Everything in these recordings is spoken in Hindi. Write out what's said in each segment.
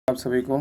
आप सभी को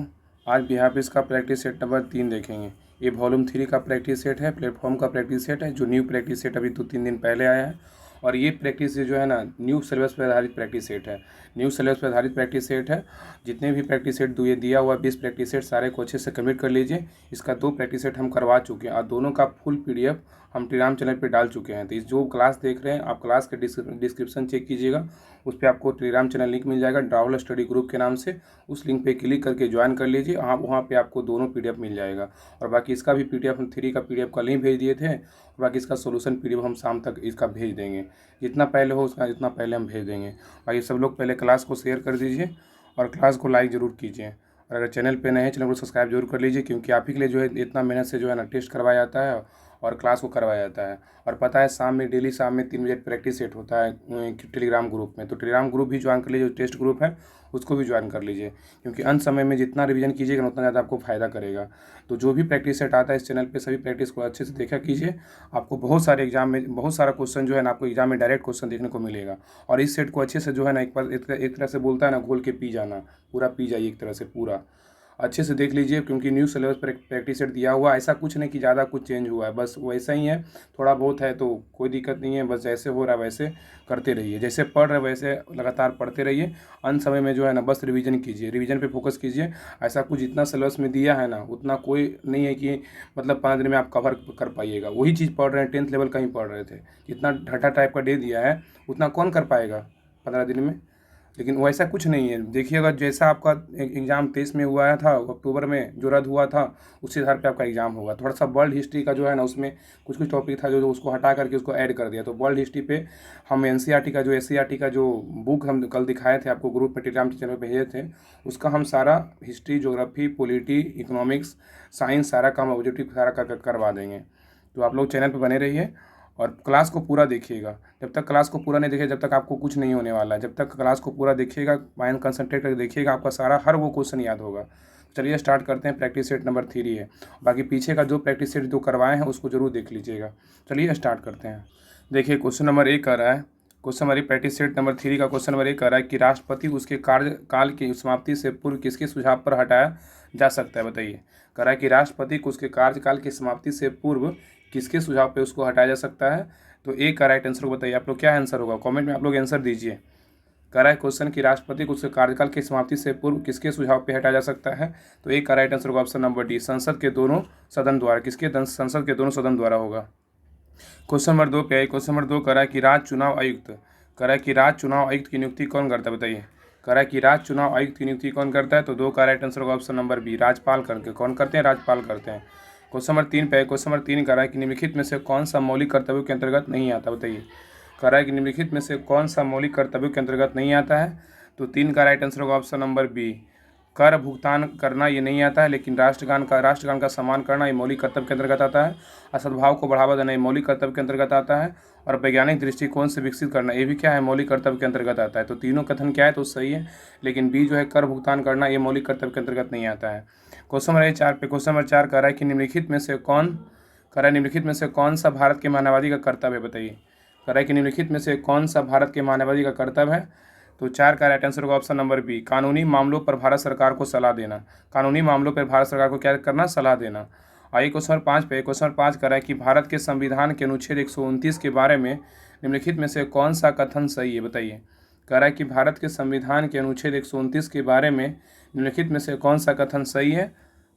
आज बिहाफिज़ का प्रैक्टिस सेट नंबर 3 देखेंगे। ये वॉल्यूम 3 का प्रैक्टिस सेट है, प्लेटफॉर्म का प्रैक्टिस सेट है, जो न्यू प्रैक्टिस सेट अभी 2-3 दिन पहले आया है। और ये प्रैक्टिस जो है ना, न्यू सिलेबस पर आधारित प्रैक्टिस सेट है। न्यू सिलेबस पर आधारित प्रैक्टिस सेट है। जितने भी प्रैक्टिस सेट ये दिया हुआ 20 प्रैक्टिस सेट सारे को अच्छे से कंप्लीट कर लीजिए। इसका 2 प्रैक्टिस सेट हम करवा चुके हैं और दोनों का फुल पीडीएफ हम टेलीग्राम चैनल पे डाल चुके हैं। तो इस जो क्लास देख रहे हैं आप, क्लास के डिस्क्रिप्शन चेक कीजिएगा, उस पर आपको टेलीग्राम चैनल लिंक मिल जाएगा राहुल स्टडी ग्रुप के नाम से। उस लिंक पे क्लिक करके ज्वाइन कर लीजिए। वहाँ पे आपको दोनों पीडीएफ मिल जाएगा। और बाकी इसका भी पीडीएफ हम 3 का पीडीएफ कल ही भेज दिए थे, और बाकी इसका सोल्यूशन पीडीएफ हम शाम तक इसका भेज देंगे। जितना पहले हो उसका जितना पहले हम भेज देंगे। बाकी सब लोग पहले क्लास को शेयर कर दीजिए और क्लास को लाइक ज़रूर कीजिए। और अगर चैनल पे नए हैं, चैनल को सब्सक्राइब जरूर कर लीजिए, क्योंकि आप ही के लिए जो है इतना मेहनत से जो है ना टेस्ट करवाया जाता है और क्लास को करवाया जाता है। और पता है शाम में, डेली शाम में 3 बजे प्रैक्टिस सेट होता है टेलीग्राम ग्रुप में। तो टेलीग्राम ग्रुप भी ज्वाइन कर लीजिए, जो टेस्ट ग्रुप है उसको भी ज्वाइन कर लीजिए, क्योंकि अंत समय में जितना रिवीजन कीजिएगा उतना ज़्यादा आपको फ़ायदा करेगा। तो जो भी प्रैक्टिस सेट आता है इस चैनल पे, सभी प्रैक्टिस को अच्छे से देखा कीजिए। आपको बहुत सारे एग्जाम में बहुत सारा क्वेश्चन जो है ना, आपको एग्जाम में डायरेक्ट क्वेश्चन देखने को मिलेगा। और इस सेट को अच्छे से जो है ना, एक तरह से बोलता है ना, घोल के पी जाना, पूरा पी जाइए एक तरह से, पूरा अच्छे से देख लीजिए। क्योंकि न्यू सिलेबस पर प्रैक्टिस सेट दिया हुआ, ऐसा कुछ नहीं कि ज़्यादा कुछ चेंज हुआ है, बस वैसा ही है। थोड़ा बहुत है तो कोई दिक्कत नहीं है, बस जैसे हो रहा है वैसे करते रहिए, जैसे पढ़ रहे वैसे लगातार पढ़ते रहिए। अंत समय में जो है ना, बस रिवीजन कीजिए, रिवीजन पे फोकस कीजिए। ऐसा कुछ जितना सिलेबस में दिया है ना, उतना कोई नहीं है कि मतलब 5 दिन में आप कवर कर पाइएगा। वही चीज़ पढ़ रहे हैं, 10th लेवल का ही पढ़ रहे थे। जितना ढटा टाइप का दे दिया है उतना कौन कर पाएगा 15 दिन में। लेकिन वैसा कुछ नहीं है। देखिएगा, जैसा आपका एग्ज़ाम 23 में हुआ था अक्टूबर में, जो रद्द हुआ था, उसी आधार पे आपका एग्ज़ाम होगा। थोड़ा सा वर्ल्ड हिस्ट्री का जो है ना, उसमें कुछ कुछ टॉपिक था जो उसको हटा करके उसको ऐड कर दिया। तो वर्ल्ड हिस्ट्री पे हम एनसीईआरटी का जो एससीईआरटी का जो बुक हम कल दिखाए थे आपको, ग्रुप में टेलीग्राम चैनल पर भेजे थे, उसका हम सारा history, geography, polity, economics, science, सारा काम ऑब्जेक्टिव सारा करवा देंगे। तो आप लोग चैनल पर बने रहिए और क्लास को पूरा देखिएगा। जब तक क्लास को पूरा नहीं देखिए, जब तक आपको कुछ नहीं होने वाला है। जब तक क्लास को पूरा देखिएगा, माइंड कंसंट्रेट करके देखिएगा, आपका सारा हर वो क्वेश्चन याद होगा। चलिए स्टार्ट करते हैं। प्रैक्टिस सेट नंबर 3 है। बाकी पीछे का जो प्रैक्टिस सेट जो करवाए हैं उसको जरूर देख लीजिएगा। चलिए स्टार्ट करते हैं। देखिए क्वेश्चन नंबर 1 कह रहा है, क्वेश्चन हमारी प्रैक्टिस सेट नंबर 3 का क्वेश्चन नंबर 1 कह रहा है कि राष्ट्रपति उसके कार्यकाल की समाप्ति से पूर्व किसके सुझाव पर हटाया जा सकता है, बताइए। कह रहा है कि राष्ट्रपति को उसके कार्यकाल की समाप्ति से पूर्व किसके सुझाव पे उसको हटाया जा सकता है। तो ए का राइट आंसर को बताइए। आप लोग क्या आंसर होगा, कमेंट में आप लोग आंसर दीजिए। कह रहा है क्वेश्चन कि राष्ट्रपति को उसके कार्यकाल की समाप्ति से पूर्व किसके सुझाव पे हटाया जा सकता है। तो ए का राइट आंसर होगा ऑप्शन नंबर डी, संसद के दोनों सदन द्वारा। संसद के दोनों सदन द्वारा होगा। क्वेश्चन नंबर 2 पे है। क्वेश्चन नंबर 2 कह रहा है कि राज्य चुनाव आयुक्त, कह रहा है कि राज्य चुनाव आयुक्त की नियुक्ति कौन करता है, बताइए। कह रहा है कि राज्य चुनाव आयुक्त की नियुक्ति कौन करता है। तो 2 का राइट आंसर होगा ऑप्शन नंबर बी, राज्यपाल करके। कौन करते हैं, राज्यपाल करते हैं। क्वेश्चन नंबर 3 पे है। क्वेश्चन नंबर 3 कह रहा है कि निम्नलिखित में से कौन सा मौलिक कर्तव्यों के अंतर्गत नहीं आता, बताइए। कह रहा है कि निम्नलिखित में से कौन सा मौलिक कर्तव्यों के अंतर्गत नहीं आता है। तो 3 का राइट आंसर होगा ऑप्शन नंबर बी, कर भुगतान करना ये नहीं आता है, लेकिन राष्ट्रगान का सम्मान करना ये मौलिक कर्तव्य के अंतर्गत आता है। असद्भाव को बढ़ावा देना ये मौलिक कर्तव्य के अंतर्गत आता है। और वैज्ञानिक दृष्टिकोण से विकसित करना ये भी क्या है, मौलिक कर्तव्य के अंतर्गत आता है। तो तीनों कथन क्या है, तो सही है। लेकिन बी जो है, कर भुगतान करना ये मौलिक कर्तव्य के अंतर्गत नहीं आता है। क्वेश्चन नंबर 4 पे। क्वेश्चन नंबर 4 कह रहा है कि निम्नलिखित में से कौन सा भारत के मानवाधिकार का कर्तव्य है, बताइए। कह रहा है कि निम्नलिखित में से कौन सा भारत के मानवाधिकार का कर्तव्य है। तो 4 का राइट आंसर होगा ऑप्शन नंबर बी, कानूनी मामलों पर भारत सरकार को सलाह देना। कानूनी मामलों पर भारत सरकार को क्या करना, सलाह देना। आइए क्वेश्चन नंबर 5 पे। क्वेश्चन नंबर 5 कह रहा है कि भारत के संविधान के अनुच्छेद 129 के बारे में निम्नलिखित में से कौन सा कथन सही है, बताइए। कह रहा है कि भारत के संविधान के अनुच्छेद 129 के बारे में निम्नलिखित में से कौन सा कथन सही है।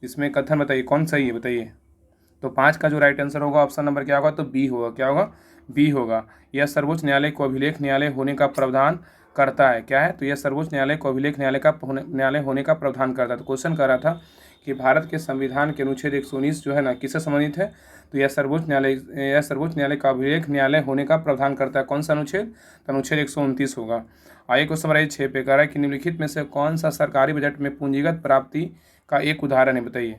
इसमें कथन बताइए कौन सही है, बताइए। तो 5 का जो राइट आंसर होगा ऑप्शन नंबर क्या होगा, तो बी होगा। क्या होगा, बी होगा। यह सर्वोच्च न्यायालय को अभिलेख न्यायालय होने का प्रावधान करता है। क्या है, तो यह सर्वोच्च न्यायालय को अभिलेख न्यायालय होने का प्रावधान करता है। तो क्वेश्चन कर रहा था कि भारत के संविधान के अनुच्छेद 119 जो है ना, किससे संबंधित है। तो यह सर्वोच्च न्यायालय का अभिलेख न्यायालय होने का प्रावधान करता है। कौन सा अनुच्छेद, तो अनुच्छेद 129 होगा। आइए क्वेश्चन नंबर 6 पे। कह रहा है कि निम्नलिखित में से कौन सा सरकारी बजट में पूंजीगत प्राप्ति का एक उदाहरण है, बताइए।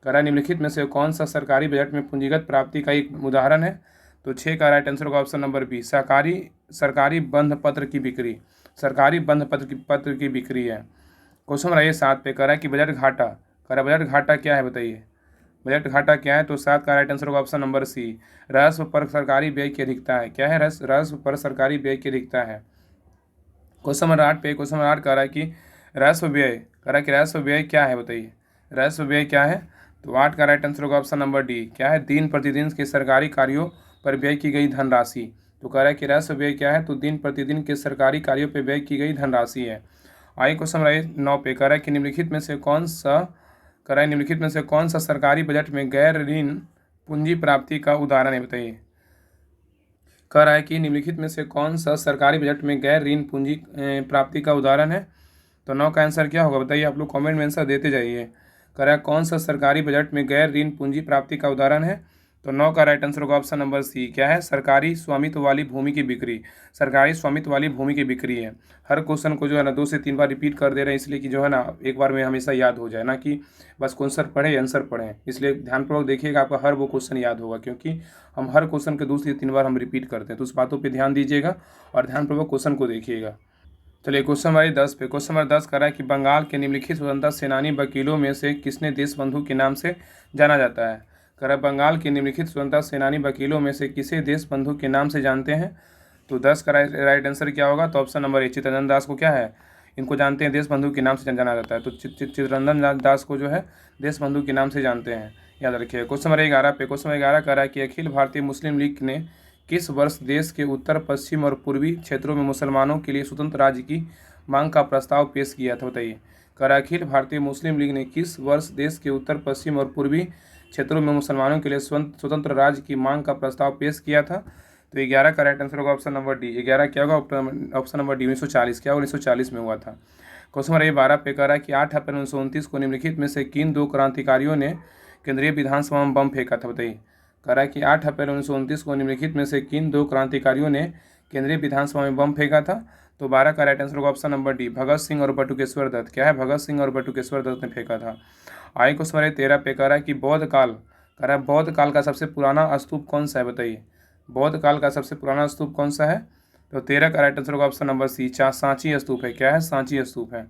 कह रहा है निम्नलिखित में से कौन सा सरकारी बजट में पूंजीगत प्राप्ति का एक उदाहरण है। तो 6 का राइट आंसर होगा ऑप्शन नंबर बी, सरकारी बंध पत्र की बिक्री। सरकारी बंध पत्र की बिक्री है। क्वेश्चन नंबर 7 पे। कह रहा है कि बजट घाटा, कह रहा है बजट घाटा क्या है, बताइए। बजट घाटा क्या है। तो 7 का राइट आंसर होगा ऑप्शन नंबर सी, राजस्व पर सरकारी व्यय की अधिकता है। क्या है, राजस्व पर सरकारी व्यय की अधिकता है। क्वेश्चन नंबर 8 पे। क्वेश्चन नंबर 8 कह रहा है कि राजस्व व्यय कह रहा है कि राजस्व व्यय क्या है, बताइए राजस्व व्यय क्या है। तो 8 का राइट आंसर होगा ऑप्शन नंबर डी, क्या है, दिन प्रतिदिन के सरकारी कार्यों पर व्यय की गई धनराशि। तो कह रहा है कि राजस्व व्यय क्या है, तो दिन प्रतिदिन के सरकारी कार्यों पर व्यय की गई धनराशि है। आइए क्वेश्चन नंबर 9 पे कह रहा है कि निम्नलिखित में से कौन सा, कह रहा है निम्नलिखित में से कौन सा सरकारी बजट में गैर ऋण पूंजी प्राप्ति का उदाहरण है, बताइए। कह रहा है कि निम्नलिखित में से कौन सा सरकारी बजट में गैर ऋण पूंजी प्राप्ति का उदाहरण है। तो 9 का आंसर क्या होगा, बताइए, आप लोग कमेंट में आंसर देते जाइए। कह रहा है कौन सा सरकारी बजट में गैर ऋण पूंजी प्राप्ति का उदाहरण है। तो 9 का राइट आंसर होगा ऑप्शन नंबर सी, क्या है, सरकारी स्वामित्व वाली भूमि की बिक्री। सरकारी स्वामित्व वाली भूमि की बिक्री है। हर क्वेश्चन को जो है ना 2 से 3 बार रिपीट कर दे रहे हैं, इसलिए कि जो है ना एक बार में हमेशा याद हो जाए, ना कि बस क्वेश्चन पढ़े आंसर पढ़ें। इसलिए ध्यानपूर्वक देखिएगा, आपका हर वो क्वेश्चन याद होगा, क्योंकि हम हर क्वेश्चन के 2 से 3 बार हम रिपीट करते हैं। तो उस बातों पर ध्यान दीजिएगा और ध्यानपूर्वक क्वेश्चन को देखिएगा। चलिए क्वेश्चन नंबर 10 पे, क्वेश्चन नंबर 10 कह रहा है कि बंगाल के निम्नलिखित स्वतंत्रता सेनानी वकीलों में से किसने देशबंधु के नाम से जाना जाता है। कह रहा है बंगाल के निम्नलिखित स्वतंत्रता सेनानी वकीलों में से किसे देशबंधु के नाम से जानते हैं। तो 10 का राइट आंसर क्या होगा, तो ऑप्शन नंबर ए, चित्तरंजन दास को क्या है, इनको जानते हैं, देशबंधु के नाम से जाना जाता है। तो चित्तरंजन दास को जो है देशबंधु के नाम से जानते हैं, याद रखिए। क्वेश्चन नंबर 11 पे, क्वेश्चन नंबर 11 कह रहा है कि अखिल भारतीय मुस्लिम लीग ने किस वर्ष देश के उत्तर पश्चिम और पूर्वी क्षेत्रों में मुसलमानों के लिए स्वतंत्र राज्य की मांग का प्रस्ताव पेश किया था, बताइए। कह रहा है अखिल भारतीय मुस्लिम लीग ने किस वर्ष देश के उत्तर पश्चिम और पूर्वी क्षेत्रों में मुसलमानों के लिए स्वतंत्र राज्य की मांग का प्रस्ताव पेश किया था। तो 11 का राइट आंसर होगा ऑप्शन नंबर डी। 11 क्या होगा, ऑप्शन नंबर डी, 1940, क्या 1940 में हुआ था। क्वेश्चन नंबर 12 पे कह रहा है कि 8 अप्रैल 1929 को निम्नलिखित में से किन 2 क्रांतिकारियों ने केंद्रीय विधानसभा में बम फेंका था, बताइए। कह रहा है कि 8 अप्रैल 1929 को निम्नलिखित में से किन 2 क्रांतिकारियों ने केंद्रीय विधानसभा में बम फेंका था। तो 12 का राइट आंसर होगा option number D, Bhagat Singh और बटुकेश्वर दत्त, क्या है, भगत सिंह और बटुकेश्वर दत्त ने फेंका था। आगे क्वेश्चन नंबर 13 पे कह रहा है कि बौद्ध काल, कह रहा है बौद्ध काल का सबसे पुराना स्तूप कौन सा है, बताइए। बौद्ध काल का सबसे पुराना स्तूप कौन सा है। तो 13 का राइट आंसर होगा ऑप्शन नंबर सी, सांची स्तूप है, क्या है, सांची स्तूप है।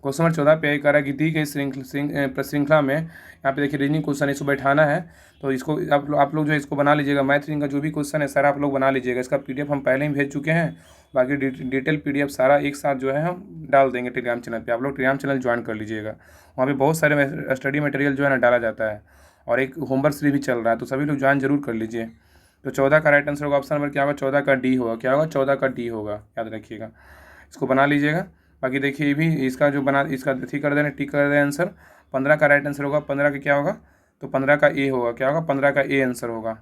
क्वेश्चन नंबर 14 पे कह रहा है कि दी गई श्रृंखला में, यहाँ पे देखिए रीजनिंग क्वेश्चन इसको बैठाना है। तो इसको आप लोग जो है इसको बना लीजिएगा। मैथ रीजनिंग का जो भी क्वेश्चन है सारा आप लोग बना लीजिएगा। इसका पीडीएफ हम पहले ही भेज चुके हैं। बाकी डिटेल पीडीएफ सारा एक साथ जो है हम डाल देंगे टेलीग्राम चैनल पे। आप लोग टेलीग्राम चैनल ज्वाइन कर लीजिएगा। वहाँ पे बहुत सारे स्टडी मटेरियल जो है ना डाला जाता है, और एक होमवर्क सीरीज भी चल रहा है, तो सभी लोग ज्वाइन जरूर कर लीजिए। तो 14 का राइट आंसर होगा ऑप्शन नंबर क्या होगा, 14 का डी होगा, क्या होगा, 14 का डी होगा, याद रखिएगा। इसको बना लीजिएगा। बाकी देखिए ये भी इसका जो बना, इसका ठीक कर देना, टिक कर दें आंसर। 15 का राइट आंसर होगा, 15 का क्या होगा, तो 15 का ए होगा, क्या होगा, 15 का ए आंसर होगा।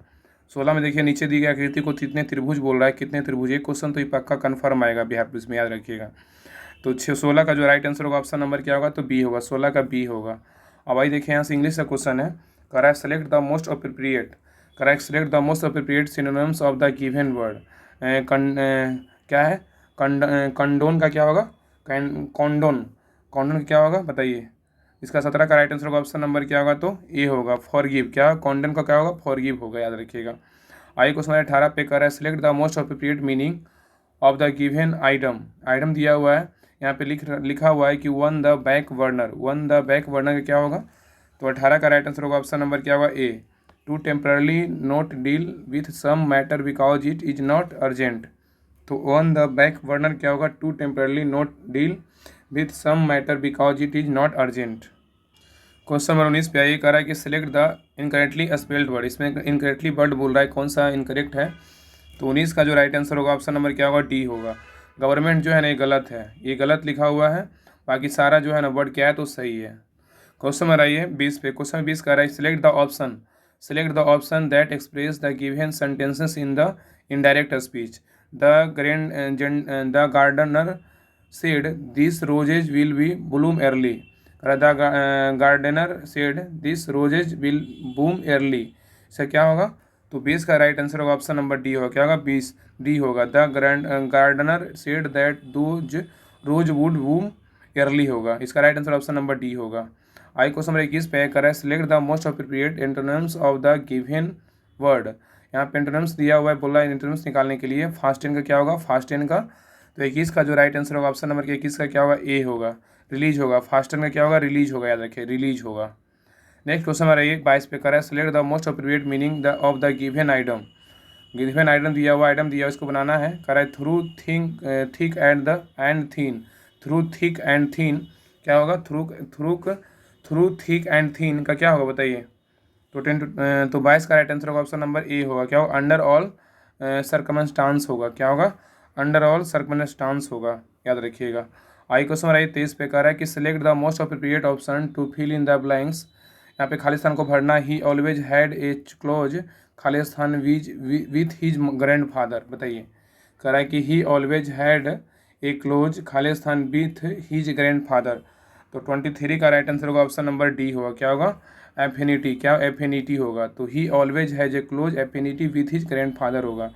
16 में देखिए नीचे दी गई आकृति को कितने त्रिभुज बोल रहा है, कितने त्रिभुज, एक क्वेश्चन तो ये पक्का कन्फर्म आएगा बिहार पुलिस में, याद रखिएगा। तो 16 का जो राइट आंसर होगा ऑप्शन नंबर क्या होगा, तो बी होगा, 16 का बी होगा। अब भाई देखिए यहाँ से इंग्लिश का क्वेश्चन है। कह रहा है सेलेक्ट द मोस्ट अप्रोप्रिएट, कह रहा है select the most appropriate synonyms of the given word. क्या है, कंडोन का क्या होगा, कॉन्डोन, कॉन्डोन का क्या होगा, बताइए। इसका 17 का राइट आंसर होगा ऑप्शन नंबर क्या होगा, तो ए होगा, फॉरगिव, क्या कॉन्डोन का क्या होगा, फॉरगिव होगा, याद रखिएगा। आइए क्वेश्चन नंबर 18 पे कर रहा है select the most appropriate meaning of the given item. Item दिया हुआ है, यहाँ पे लिखा हुआ है कि on the back burner, on the back burner का क्या होगा। तो 18 का राइट आंसर होगा ऑप्शन नंबर क्या होगा, A, to temporarily not deal with some matter because it is not urgent. तो ऑन द बैक बर्नर क्या होगा, to temporarily not deal with some matter because it is not urgent. Question number 19 पे आइए, कह रहा है कि select the incorrectly spelled word. इसमें इनकरेक्टली वर्ड बोल रहा है, कौन सा इनकरेक्ट है। तो 19 का जो राइट आंसर होगा ऑप्शन नंबर क्या होगा, डी होगा। गवर्नमेंट जो है ना ये गलत है, ये गलत लिखा हुआ है। बाकी सारा जो है ना वर्ड क्या है तो सही है। क्वेश्चन नंबर आइए 20 पे, क्वेश्चन 20 कह रहा है select the option, select the option that express the given sentences in the indirect speech. The gardener said these roses will be bloom early। The gardener said this roses will boom early। इसका क्या होगा, तो 20 का राइट आंसर होगा ऑप्शन नंबर डी होगा, क्या होगा, 20 डी होगा। The gardener said that those rose would boom early होगा। इसका right answer option number D होगा। आई क्वेश्चन नंबर 21 पे कर है select the most appropriate antonyms of the given word. यहाँ पे एंटोनिम्स दिया हुआ है, बोला है एंटोनिम्स निकालने के लिए। फास्टेन का क्या होगा, फास्टेन का। तो 21 का जो राइट आंसर होगा ऑप्शन नंबर 21 का क्या होगा, ए होगा, रिलीज होगा। फास्टन का क्या होगा, रिलीज होगा, याद रखिए, रिलीज होगा। नेक्स्ट क्वेश्चन हमारा 22 पे करा है select the most appropriate meaning of the given item. Given item दिया हुआ, आइटम दिया हुआ, इसको बनाना है। करा है through thick and the end thin, through thick and थीन क्या होगा? Through through through thick and थीन का क्या होगा बताइए? तो 22 का राइट आंसर होगा ऑप्शन नंबर ए होगा। क्या होगा? अंडर ऑल सर्कमस्टांस होगा। क्या होगा? अंडर ऑल सर्कमस्टांस होगा, याद रखिएगा। आई क्वेश्चन नंबर 23 पे कह रहा है कि select the most appropriate option to fill in the blanks. यहाँ पे खाली स्थान को भरना। He always had a close खाली स्थान विथ हिज ग्रैंड फादर। बताइए, कह रहा है कि ही ऑलवेज हैड ए क्लोज खाली स्थान विथ हिज ग्रैंड फादर। तो 23 का राइट आंसर होगा ऑप्शन नंबर डी होगा। क्या होगा? एफिनिटी। क्या एफिनिटी होगा? तो ही always has a close affinity with his grand father होगा।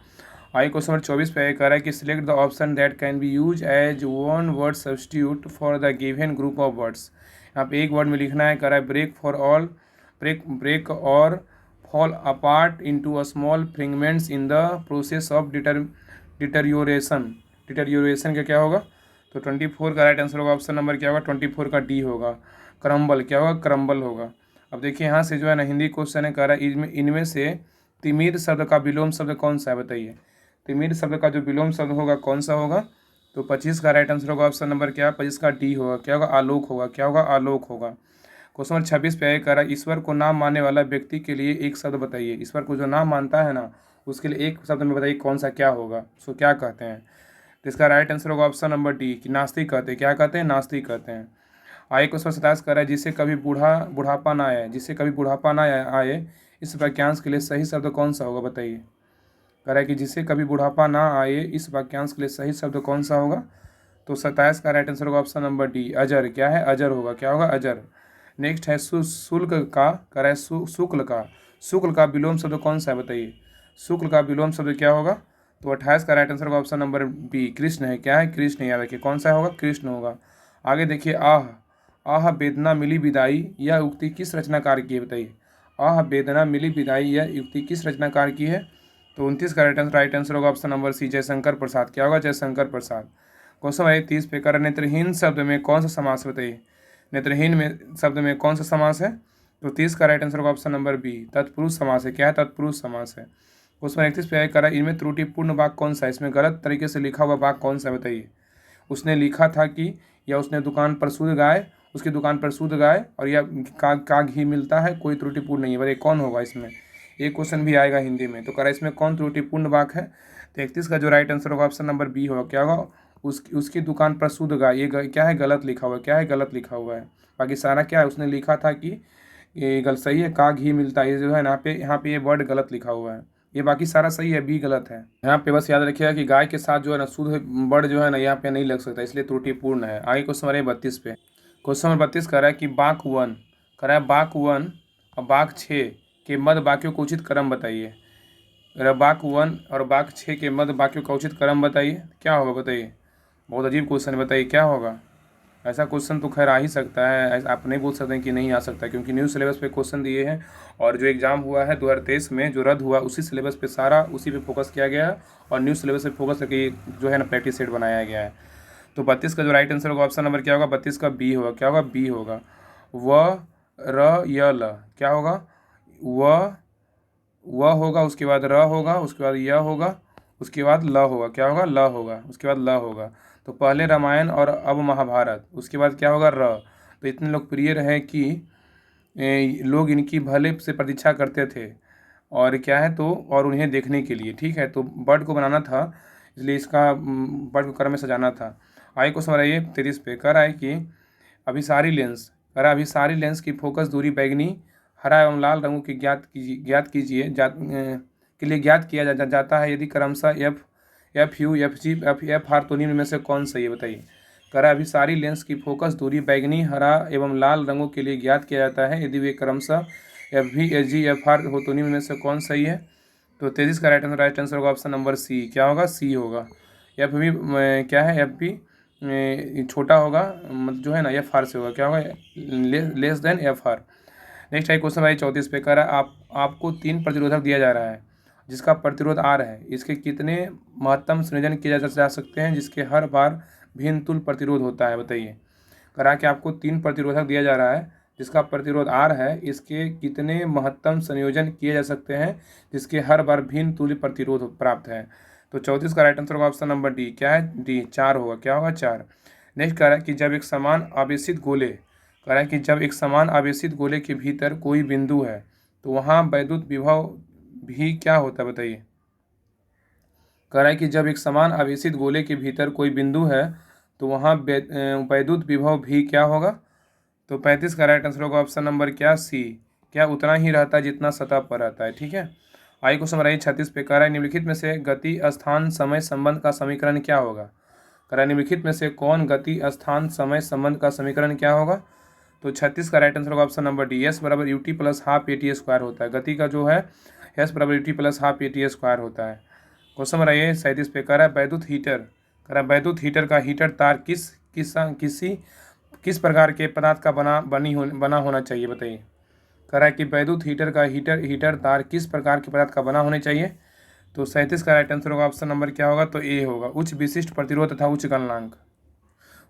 आई क्वेश्चन नंबर 24 पे कह रहा है कि select the option that can be use as one word substitute for the given group of words. यहाँ पे एक वर्ड में लिखना है। कह रहा है ब्रेक फॉर ऑल, ब्रेक और fall apart into a small fragments in the process of deterioration. Deterioration का क्या होगा? तो 24 का राइट आंसर होगा ऑप्शन नंबर क्या होगा? 24 का डी होगा। क्रम्बल। क्या होगा? क्रम्बल होगा। अब देखिए यहाँ से जो है ना हिंदी क्वेश्चन है। कह रहा है इनमें से तिमिर शब्द का विलोम शब्द कौन सा है? बताइए, तिमिर शब्द का जो विलोम शब्द होगा कौन सा होगा? तो 25 का राइट आंसर होगा ऑप्शन नंबर क्या? 25 का डी होगा। क्या होगा? आलोक होगा। क्या होगा? आलोक होगा। क्वेश्चन नंबर 26 पे आगे कह रहा है ईश्वर को नाम मानने वाला व्यक्ति के लिए एक शब्द बताइए। ईश्वर को जो नाम मानता है ना, उसके लिए एक शब्द में बताइए कौन सा क्या होगा, उसको क्या कहते हैं? तो इसका राइट आंसर होगा ऑप्शन नंबर डी कि नास्तिक कहते हैं। क्या कहते हैं? नास्तिक कहते हैं। आगे क्वेश्चन 27 कर रहा है जिससे कभी बुढ़ापा ना आए, जिससे कभी बुढ़ापा ना आए इस वाक्यांश के लिए सही शब्द कौन सा होगा? बताइए, कह रहा है कि जिससे कभी बुढ़ापा ना आए इस वाक्यांश के लिए सही शब्द कौन सा होगा? तो 27 का राइट आंसर होगा ऑप्शन नंबर डी, अजर। क्या है? अजर होगा। क्या होगा? अजर। नेक्स्ट है शुल्क का। कह रहा है शुक्ल का, शुक्ल का विलोम शब्द कौन सा है? बताइए, शुक्ल का विलोम शब्द क्या होगा? तो 28 का राइट आंसर होगा ऑप्शन नंबर बी, कृष्ण है। क्या है? कृष्ण। याद रखिए कौन सा होगा? कृष्ण होगा। आगे देखिए, आह आह वेदना मिली विदाई, यह उक्ति किस रचनाकार की है? बताइए, आह वेदना मिली विदाई यह उक्ति किस रचनाकार की है? तो 29 का राइट आंसर होगा option number C, Jaishankar Prasad. क्या होगा? जयशंकर प्रसाद। क्वेश्चन है 30 पे कर नेत्रहीन शब्द में कौन सा समास? बताइए, नेत्रहीन में शब्द में कौन सा समास है? तो 30 का राइट आंसर होगा ऑप्शन नंबर बी, तत्पुरुष समास है। क्या है? तत्पुरुष समास है। क्वेश्चन 31 पे आगे करा इनमें त्रुटिपूर्ण वाक्य कौन सा है? इसमें गलत तरीके से लिखा हुआ वाक्य कौन सा है? बताइए, उसने लिखा था कि, या उसने दुकान पर शुद्ध गाय, उसकी दुकान पर शुद्ध गाय और या का घी मिलता है, कोई त्रुटिपूर्ण नहीं है। बताइए कौन होगा इसमें? एक क्वेश्चन भी आएगा हिंदी में, तो करा इसमें कौन त्रुटिपूर्ण वाक्य है? तो 31 का जो राइट आंसर होगा ऑप्शन नंबर बी होगा। क्या होगा? उसकी दुकान पर शुद्ध गाय। ये क्या है? गलत लिखा हुआ है। क्या है? गलत लिखा हुआ है। बाकी सारा क्या है? उसने लिखा था कि ये गलत सही है, का घी मिलता है। ये जो है यहाँ पे ये वर्ड गलत लिखा हुआ है। ये बाकी सारा सही है, बी गलत है। यहाँ पे बस याद रखिएगा कि गाय के साथ जो है ना शुद्ध वर्ड जो है ना यहाँ पे नहीं लग सकता, इसलिए त्रुटिपूर्ण है। आगे क्वेश्चन नंबर 32 पे, क्वेश्चन नंबर 32 कह रहा है कि बाक 1, कह रहा है बाक 1 और बाक 6 के मध्य वाक्यों को उचित क्रम बताइए। बाक 1 और बाक 6 के मध्य वाक्यों का उचित क्रम बताइए। क्या होगा? बताइए, बहुत अजीब क्वेश्चन है। बताइए क्या होगा? ऐसा क्वेश्चन तो खैर आ ही सकता है, ऐसा आप नहीं बोल सकते हैं कि नहीं आ सकता, क्योंकि न्यू सिलेबस पे क्वेश्चन दिए हैं और जो एग्ज़ाम हुआ है 2023 में जो रद्द हुआ उसी सिलेबस पे सारा उसी पे फोकस किया गया है और न्यू सिलेबस पे फोकस करके जो है ना प्रैक्टिस सेट बनाया गया है। तो 32 का जो राइट आंसर होगा ऑप्शन नंबर क्या होगा? 32 का बी होगा। क्या होगा? बी होगा। व र य ल। क्या होगा? व होगा, उसके बाद र होगा, उसके बाद य होगा, उसके बाद ल होगा। क्या होगा? ल होगा, उसके बाद ल होगा। तो पहले रामायण और अब महाभारत, उसके बाद क्या होगा? र। तो इतने लोकप्रिय रहे कि लोग इनकी भले से प्रतीक्षा करते थे और क्या है तो और उन्हें देखने के लिए। ठीक है, तो बर्ड को बनाना था, इसलिए इसका बर्ड को क्रम में सजाना था। आगे क्वेश्चन बताइए 33 पे कह रहा है कि अभिसारी लेंस, कह रहा है अभिसारी लेंस की फोकस दूरी बैंगनी, हरा एवं लाल रंगों की के लिए ज्ञात किया जाता है यदि क्रमशः F U F G F R तो निम्न में से कौन सही है? बताइए, कह रहा है अभिसारी लेंस की फोकस दूरी बैंगनी, हरा एवं लाल रंगों के लिए ज्ञात किया जाता है यदि वे क्रमशः F V H G F R हो तो निम्न में से कौन सही है? तो 33 का राइट आंसर होगा ऑप्शन नंबर सी। क्या होगा? सी होगा। एफ भी क्या है? एफ भी छोटा होगा, मतलब जो है ना एफ आर से होगा। क्या होगा? Less than F R. Next है क्वेश्चन भाई 34 पे कह रहा है आपको 3 प्रतिरोधक दिया जा रहा है जिसका प्रतिरोध आर है, इसके कितने महत्तम संयोजन किए जा सकते हैं जिसके हर बार भिन्न तुल्य प्रतिरोध होता है? बताइए, कह रहा है कि आपको 3 प्रतिरोधक दिया जा रहा है जिसका प्रतिरोध आर है, इसके कितने महत्तम संयोजन किए जा सकते हैं जिसके हर बार भिन्न तुल्य प्रतिरोध प्राप्त है? तो 34 का राइट आंसर होगा ऑप्शन नंबर डी। क्या है? डी, 4 होगा। क्या होगा? 4। नेक्स्ट कह रहा है कि जब एक समान आवेशित गोले, कह रहा है कि जब एक समान आवेशित गोले के भीतर कोई बिंदु है तो वहाँ वैद्युत विभव भी क्या होता है, बताइए। कह रहा है कि जब एक समान आवेशित गोले के भीतर कोई बिंदु है तो वहाँ वैद्युत विभव भी क्या होगा। तो 35 का राइट आंसर होगा ऑप्शन नंबर क्या, सी, क्या उतना ही रहता है जितना सतह पर रहता है। ठीक है, आई क्वेश्चन नंबर 36 पे कह रहा है निम्नलिखित में से गति स्थान समय संबंध का समीकरण क्या होगा। कह रहा है निम्नलिखित में से कौन गति स्थान समय संबंध का समीकरण क्या होगा। तो 36 का राइट आंसर होगा ऑप्शन नंबर डी, एस बराबर U T plus half A T square होता है। गति का जो है एस बराबर U T plus half A T square होता है। क्वेश्चन नंबर 37 पे कह रहा है वैद्युत हीटर, कह रहा है वैद्युत हीटर का हीटर तार किस प्रकार के पदार्थ का बना होना चाहिए, बताइए। कह रहा है कि वैद्युत हीटर का हीटर तार किस प्रकार के पदार्थ का बना होने चाहिए। तो 37 का राइट आंसर होगा ऑप्शन नंबर क्या होगा, तो ए होगा, उच्च विशिष्ट प्रतिरोध तथा उच्च गलनांक।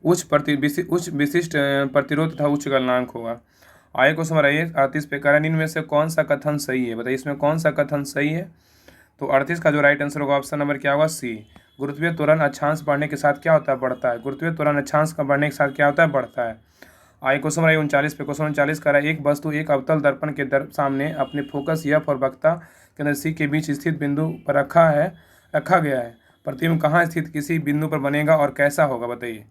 उच्च विशिष्ट प्रतिरोध तथा उच्च गलनांक होगा। आगे क्वेश्चन नंबर 38 पे कह रहा है इनमें से कौन सा कथन सही है, बताइए इसमें कौन सा कथन सही है। तो 38 का जो राइट आंसर होगा ऑप्शन नंबर क्या होगा, सी, गुरुत्वीय त्वरण अक्षांश बढ़ने के साथ क्या होता है, बढ़ता है। गुरुत्वीय त्वरण अक्षांश का बढ़ने के साथ क्या होता है, बढ़ता है। आगे क्वेश्चन नंबर 39 पे, क्वेश्चन 39 कह रहा है एक वस्तु एक अवतल दर्पण के सामने अपने फोकस एफ और वक्ता केंद्र सी के बीच स्थित बिंदु पर रखा गया है। प्रतिबिंब कहाँ स्थित किसी बिंदु पर बनेगा और कैसा होगा, बताइए।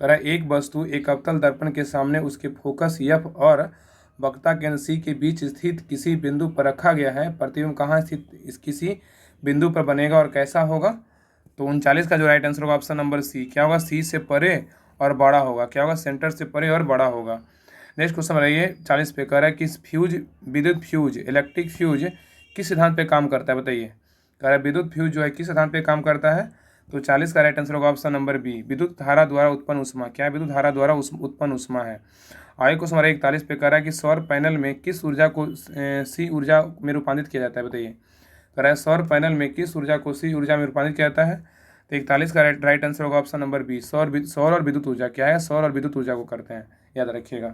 कह रहा है एक वस्तु एक अवतल दर्पण के सामने उसके फोकस एफ और वक्ता केंद्र सी के बीच स्थित किसी बिंदु पर रखा गया है। प्रतिबिंब कहाँ स्थित इस किसी बिंदु पर बनेगा और कैसा होगा। तो 39 का जो राइट आंसर होगा ऑप्शन नंबर सी, क्या होगा, सी से परे और बड़ा होगा। क्या होगा, सेंटर से परे और बड़ा होगा। नेक्स्ट क्वेश्चन रहिए 40 पे, कह रहा है कि विद्युत फ्यूज इलेक्ट्रिक फ्यूज किस सिद्धांत पे काम करता है, बताइए। कह रहा है विद्युत फ्यूज जो है किस सिद्धांत पे काम करता है। तो 40 का राइट आंसर होगा ऑप्शन नंबर बी, विद्युत धारा द्वारा उत्पन्न उष्मा। क्या विद्युत धारा द्वारा उत्पन्न उष्मा है। आगे क्वेश्चन नंबर 41 पे कह रहा है कि सौर पैनल में किस ऊर्जा को सी ऊर्जा में रूपांतरित किया जाता है, बताइए। कह रहा है सौर पैनल में किस ऊर्जा को सी ऊर्जा में रूपांतरित किया जाता है। तो 41 का राइट आंसर होगा ऑप्शन नंबर बी, सौर और विद्युत ऊर्जा। क्या है, सौर और विद्युत ऊर्जा को करते हैं, याद रखिएगा।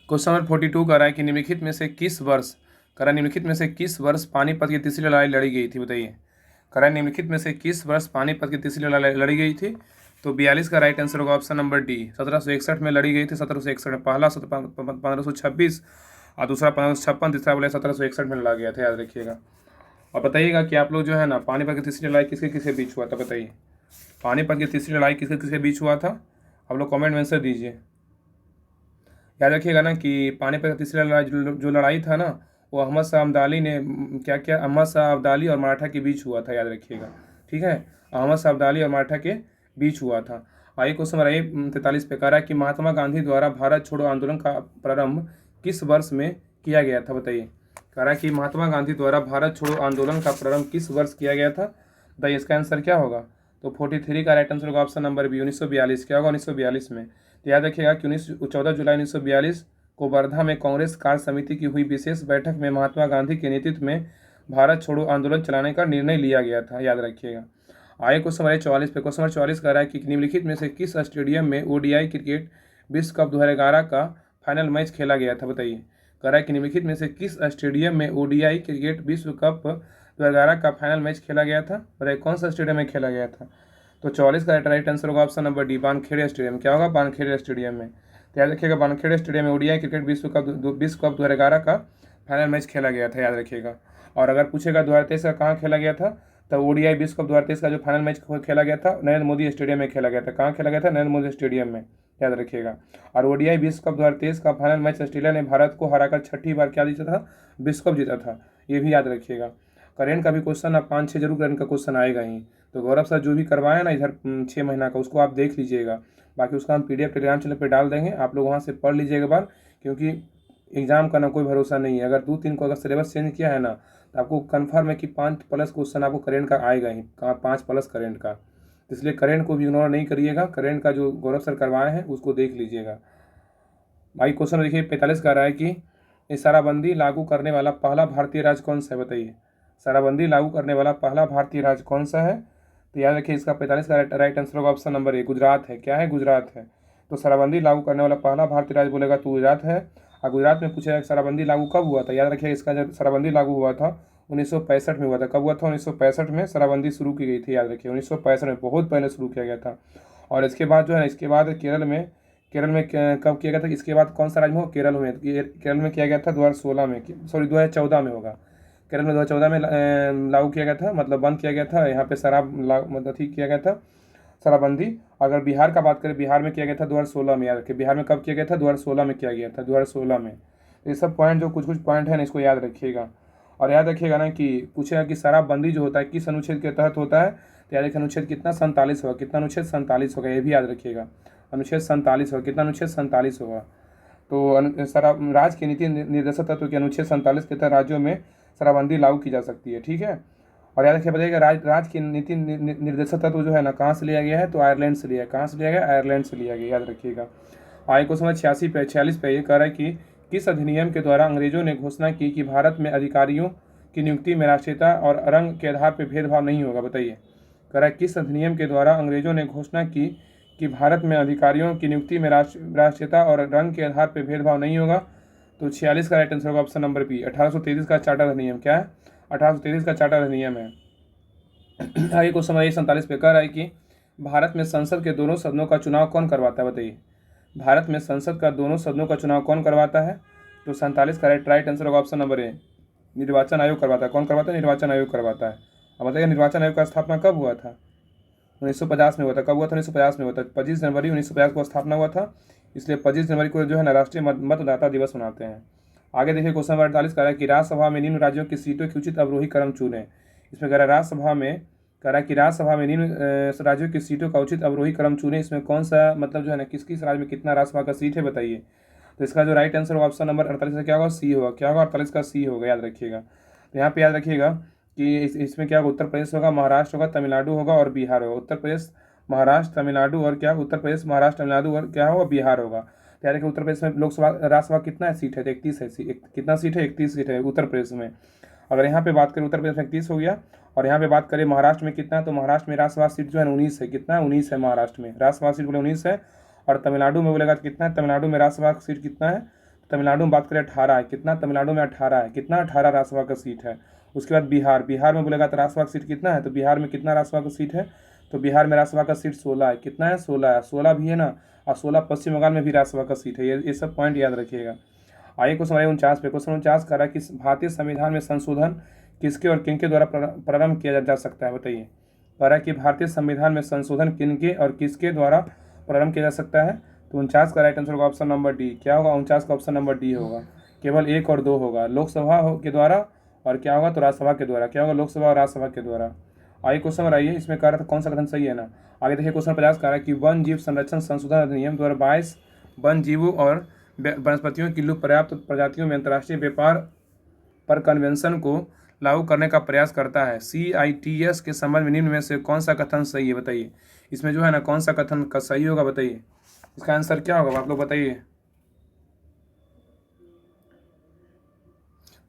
क्वेश्चन नंबर 42 कह रहा है कि निम्नलिखित में से किस वर्ष, कह रहा है निम्नलिखित में से किस वर्ष पानीपत की तीसरी लड़ाई लड़ी गई थी, बताइए। कह रहा है निम्नलिखित में से किस वर्ष पानीपत की तीसरी लड़ाई लड़ी गई थी। तो 42 का राइट आंसर होगा ऑप्शन नंबर डी, 1761 में लड़ी गई थी। 1761 में पहला 1526 और दूसरा 1556, तीसरा बोले 1761 में लड़ा गया था, याद रखिएगा। और बताइएगा कि आप लोग जो है ना पानीपत की तीसरी लड़ाई किसके किसके बीच हुआ था, बताइए। पानीपत की तीसरी लड़ाई किसके किसके बीच हुआ था, आप लोग कमेंट में आंसर दीजिए। याद रखिएगा ना कि पानीपत की तीसरी लड़ाई जो लड़ाई था ना वो अहमद शाह अब्दाली ने अहमद शाह अब्दाली और मराठा के बीच हुआ था, याद रखिएगा। ठीक है, अहमद शाह अब्दाली और मराठा के बीच हुआ था। आइए क्वेश्चन नंबर 43 पे कह रहा है कि महात्मा गांधी द्वारा भारत छोड़ो आंदोलन का प्रारंभ किस वर्ष में किया गया था, बताइए। कह रहा है कि महात्मा गांधी द्वारा भारत छोड़ो आंदोलन का प्रारंभ किस वर्ष किया गया था। बताइए इसका आंसर क्या होगा। तो 43 का राइट आंसर होगा ऑप्शन नंबर बी, 1942। क्या होगा, 1942 में। तो याद रखिएगा कि 14 जुलाई 1942 को वर्धा में कांग्रेस कार्य समिति की हुई विशेष बैठक में महात्मा गांधी के नेतृत्व में भारत छोड़ो आंदोलन चलाने का निर्णय लिया गया था, याद रखिएगा। आगे क्वेश्चन नंबर 44 पे, क्वेश्चन नंबर 44 कह रहा है कि निम्नलिखित में से किस स्टेडियम में ओडीआई क्रिकेट विश्व कप 2011 का फाइनल मैच खेला गया था, बताइए। कह रहा है कि निम्नलिखित में से किस स्टेडियम में ओडीआई क्रिकेट विश्व कप 2011 का फाइनल मैच खेला गया था, बताइए कौन सा स्टेडियम में खेला गया था। तो 44 का राइट आंसर होगा option number D, Wankhede stadium. क्या होगा, वानखेड़े स्टेडियम में। तो याद रखिएगा वानखेड़े स्टेडियम में ओडीआई क्रिकेट विश्व कप 2011 का फाइनल मैच खेला गया था, याद रखिएगा। और अगर पूछेगा 2023 का कहाँ खेला गया था, तो ओडीआई विश्व कप 2023 का जो फाइनल मैच खेला गया था नरेंद्र मोदी स्टेडियम में खेला गया था। कहाँ खेला गया था, नरेंद्र मोदी स्टेडियम में, याद रखिएगा। और ओडीआई विश्व कप 2023 का फाइनल मैच ऑस्ट्रेलिया ने भारत को हराकर छठी बार क्या जीता था, विश्व कप जीता था, ये भी याद रखिएगा। करेंट का भी क्वेश्चन आप 5-6 जरूर करेंट का क्वेश्चन आएगा ही। तो गौरव सर जो भी करवाए ना इधर 6 महीना का उसको आप देख लीजिएगा। बाकी उसका हम PDF टेलीग्राम चैनल पर डाल देंगे, आप लोग वहाँ से पढ़ लीजिएगा एक बार, क्योंकि एग्जाम का ना कोई भरोसा नहीं है। अगर 2-3 को अगर सिलेबस चेंज किया है ना तो आपको कन्फर्म है कि 5+ क्वेश्चन आपको करेंट का आएगा ही, 5+ करेंट का। इसलिए करेंट को भी इग्नोर नहीं करिएगा, करेंट का जो गौरव सर करवाए हैं उसको देख लीजिएगा। भाई क्वेश्चन देखिए 45 का रहा है कि शराबबंदी लागू करने वाला पहला भारतीय राज्य कौन सा है, बताइए। शराबबंदी लागू करने वाला पहला भारतीय राज्य कौन सा है। तो याद रखिए इसका 45 का राइट आंसर होगा ऑप्शन नंबर ए, गुजरात है। क्या है, गुजरात है। तो शराबबंदी लागू करने वाला पहला भारतीय राज्य बोलेगा तो गुजरात है। और गुजरात में पूछेगा शराबबंदी लागू कब हुआ था, याद रखिए इसका जब शराबबंदी लागू हुआ था 1965 में हुआ था। कब हुआ था, 1965 में शराबबंदी शुरू की गई थी, याद रखिए 1965 में, बहुत पहले शुरू किया गया था। और इसके बाद जो है ना, इसके बाद केरल में कब किया गया था, इसके बाद कौन सा राज्य में होगा, केरल में। केरल में किया गया था 2016 में, सॉरी 2014 में होगा। केरल में 2014 में लागू किया गया था, मतलब बंद किया गया था यहाँ पे शराब मतलब ठीक किया गया था, शराबबंदी। अगर बिहार का बात करें, बिहार में किया गया था 2016 में, याद रखिए बिहार में कब किया गया था, 2016 में किया गया था, 2016 में। तो ये सब पॉइंट जो कुछ कुछ पॉइंट है ना, इसको याद रखिएगा। और याद रखिएगा ना कि पूछेगा कि शराबबंदी जो होता है किस अनुच्छेद के तहत होता है, तो याद रखिए अनुच्छेद कितना, 47 होगा। कितना अनुच्छेद, 47 होगा, ये भी याद रखिएगा। अनुच्छेद 47 होगा। कितना अनुच्छेद, 47 होगा। तो शराब राज्य के नीति निर्देशक तत्व के अनुच्छेद 47 के तहत राज्यों में शराबबंदी लागू की जा सकती है, ठीक है। और याद रखिए बताइएगा, राज्य की नीति निर्देशक तत्व जो है ना, कहाँ से लिया गया है, तो आयरलैंड से लिया है। कहाँ से लिया गया, आयरलैंड से लिया गया, याद रखिएगा। आगे क्वेश्चन नंबर 46 पे ये कह रहा है कि किस अधिनियम के द्वारा अंग्रेजों ने घोषणा की कि भारत में अधिकारियों की नियुक्ति में राष्ट्रीयता और रंग के आधार पर भेदभाव नहीं होगा, बताइए। कह रहा है किस अधिनियम के द्वारा अंग्रेजों ने घोषणा की कि भारत में अधिकारियों की नियुक्ति में राष्ट्रीयता और रंग के आधार पर भेदभाव नहीं होगा। तो 46 का राइट आंसर होगा ऑप्शन नंबर बी, 1833 का चार्टर अधिनियम। क्या है, 1833 का चार्टर अधिनियम है। आगे क्वेश्चन नंबर 47 पे कह रहा है कि भारत में संसद के दोनों सदनों का चुनाव कौन करवाता है, बताइए। भारत में संसद का दोनों सदनों का चुनाव कौन करवाता है, तो 47 का राइट आंसर होगा ऑप्शन नंबर ए, निर्वाचन आयोग करवाता है। कौन करवाता है, निर्वाचन आयोग करवाता है। अब बताइए निर्वाचन आयोग का स्थापना कब हुआ था, 1950 में हुआ था। कब हुआ था, 1950 में हुआ था, 25 जनवरी 1950 को स्थापना हुआ था। इसलिए 25 जनवरी को जो है ना राष्ट्रीय मतदाता दिवस मनाते हैं। आगे देखिए क्वेश्चन नंबर 48 कह रहा है कि राज्यसभा में निम्न राज्यों की सीटों की उचित अवरोही क्रम चुनें। इसमें कह रहा है राज्यसभा में, कह रहा है कि राज्यसभा में निम्न राज्यों की सीटों का उचित अवरोही क्रम चुनें। इसमें कौन सा मतलब जो है ना किस किस राज्य में कितना राज्यसभा का सीट है, बताइए। तो इसका जो राइट आंसर होगा ऑप्शन नंबर 48 का क्या होगा, सी होगा। क्या होगा, 48 का सी होगा, याद रखिएगा। तो यहाँ पे याद रखिएगा कि इसमें क्या होगा, उत्तर प्रदेश होगा, महाराष्ट्र होगा, तमिलनाडु होगा और बिहार होगा। उत्तर प्रदेश, महाराष्ट्र, तमिलनाडु और क्या, उत्तर प्रदेश, महाराष्ट्र, तमिलनाडु और क्या होगा, बिहार होगा। तो याद रखिए उत्तर प्रदेश में लोकसभा राज्यसभा कितना है, सीट है, तो 31 है। कितना सीट है, 31 सीट है उत्तर प्रदेश में। अगर यहाँ पे बात करें उत्तर प्रदेश में 31 हो गया, और यहाँ पे बात करें महाराष्ट्र में कितना है, तो महाराष्ट्र में राज्यसभा सीट जो है 19 है। कितना है, 19 है महाराष्ट्र में राज्यसभा सीट बोले 19 है। और तमिलनाडु में बोलेगा तो कितना है, तमिलनाडु में राज्यसभा सीट कितना है, तमिलनाडु में बात करें 18 है। कितना, तमिलनाडु में 18 है। कितना, 18 राज्यसभा का सीट है। उसके बाद बिहार में बोलेगा तो राज्यसभा का सीट कितना है, तो बिहार में कितना राज्यसभा का सीट है, तो बिहार में राज्यसभा का सीट 16 है। कितना है, 16 है, 16 भी है ना। और 16 पश्चिम बंगाल में भी राज्यसभा का सीट है। ये सब पॉइंट याद रखिएगा। आइए क्वेश्चन नंबर 49 पे, क्वेश्चन 49 कह रहा है कि भारतीय संविधान में संशोधन किसके और किनके द्वारा प्रारंभ किया जा सकता है, बताइए। कह रहा है कि भारतीय संविधान में संशोधन किनके और किसके द्वारा प्रारंभ किया जा सकता है। तो 49 का राइट आंसर होगा ऑप्शन नंबर डी। क्या होगा, 49 का ऑप्शन नंबर डी होगा। केवल 1 और 2 होगा, लोकसभा के द्वारा और क्या होगा, तो राज्यसभा के द्वारा। क्या होगा, लोकसभा और राज्यसभा के द्वारा। आगे क्वेश्चन नंबर आइए, इसमें कह रहा था कौन सा कथन सही है ना। आगे देखिए क्वेश्चन 50 कह रहा है कि वन जीव संरक्षण संशोधन अधिनियम 2022 वन जीवों और वनस्पतियों की लुप्त पर्याप्त प्रजातियों में अंतर्राष्ट्रीय व्यापार पर कन्वेंशन को लागू करने का प्रयास करता है। CITES के संबंध में निम्न में से कौन सा कथन सही है, बताइए। इसमें जो है ना कौन सा कथन का सही होगा, बताइए। इसका आंसर क्या होगा, आप लोग बताइए।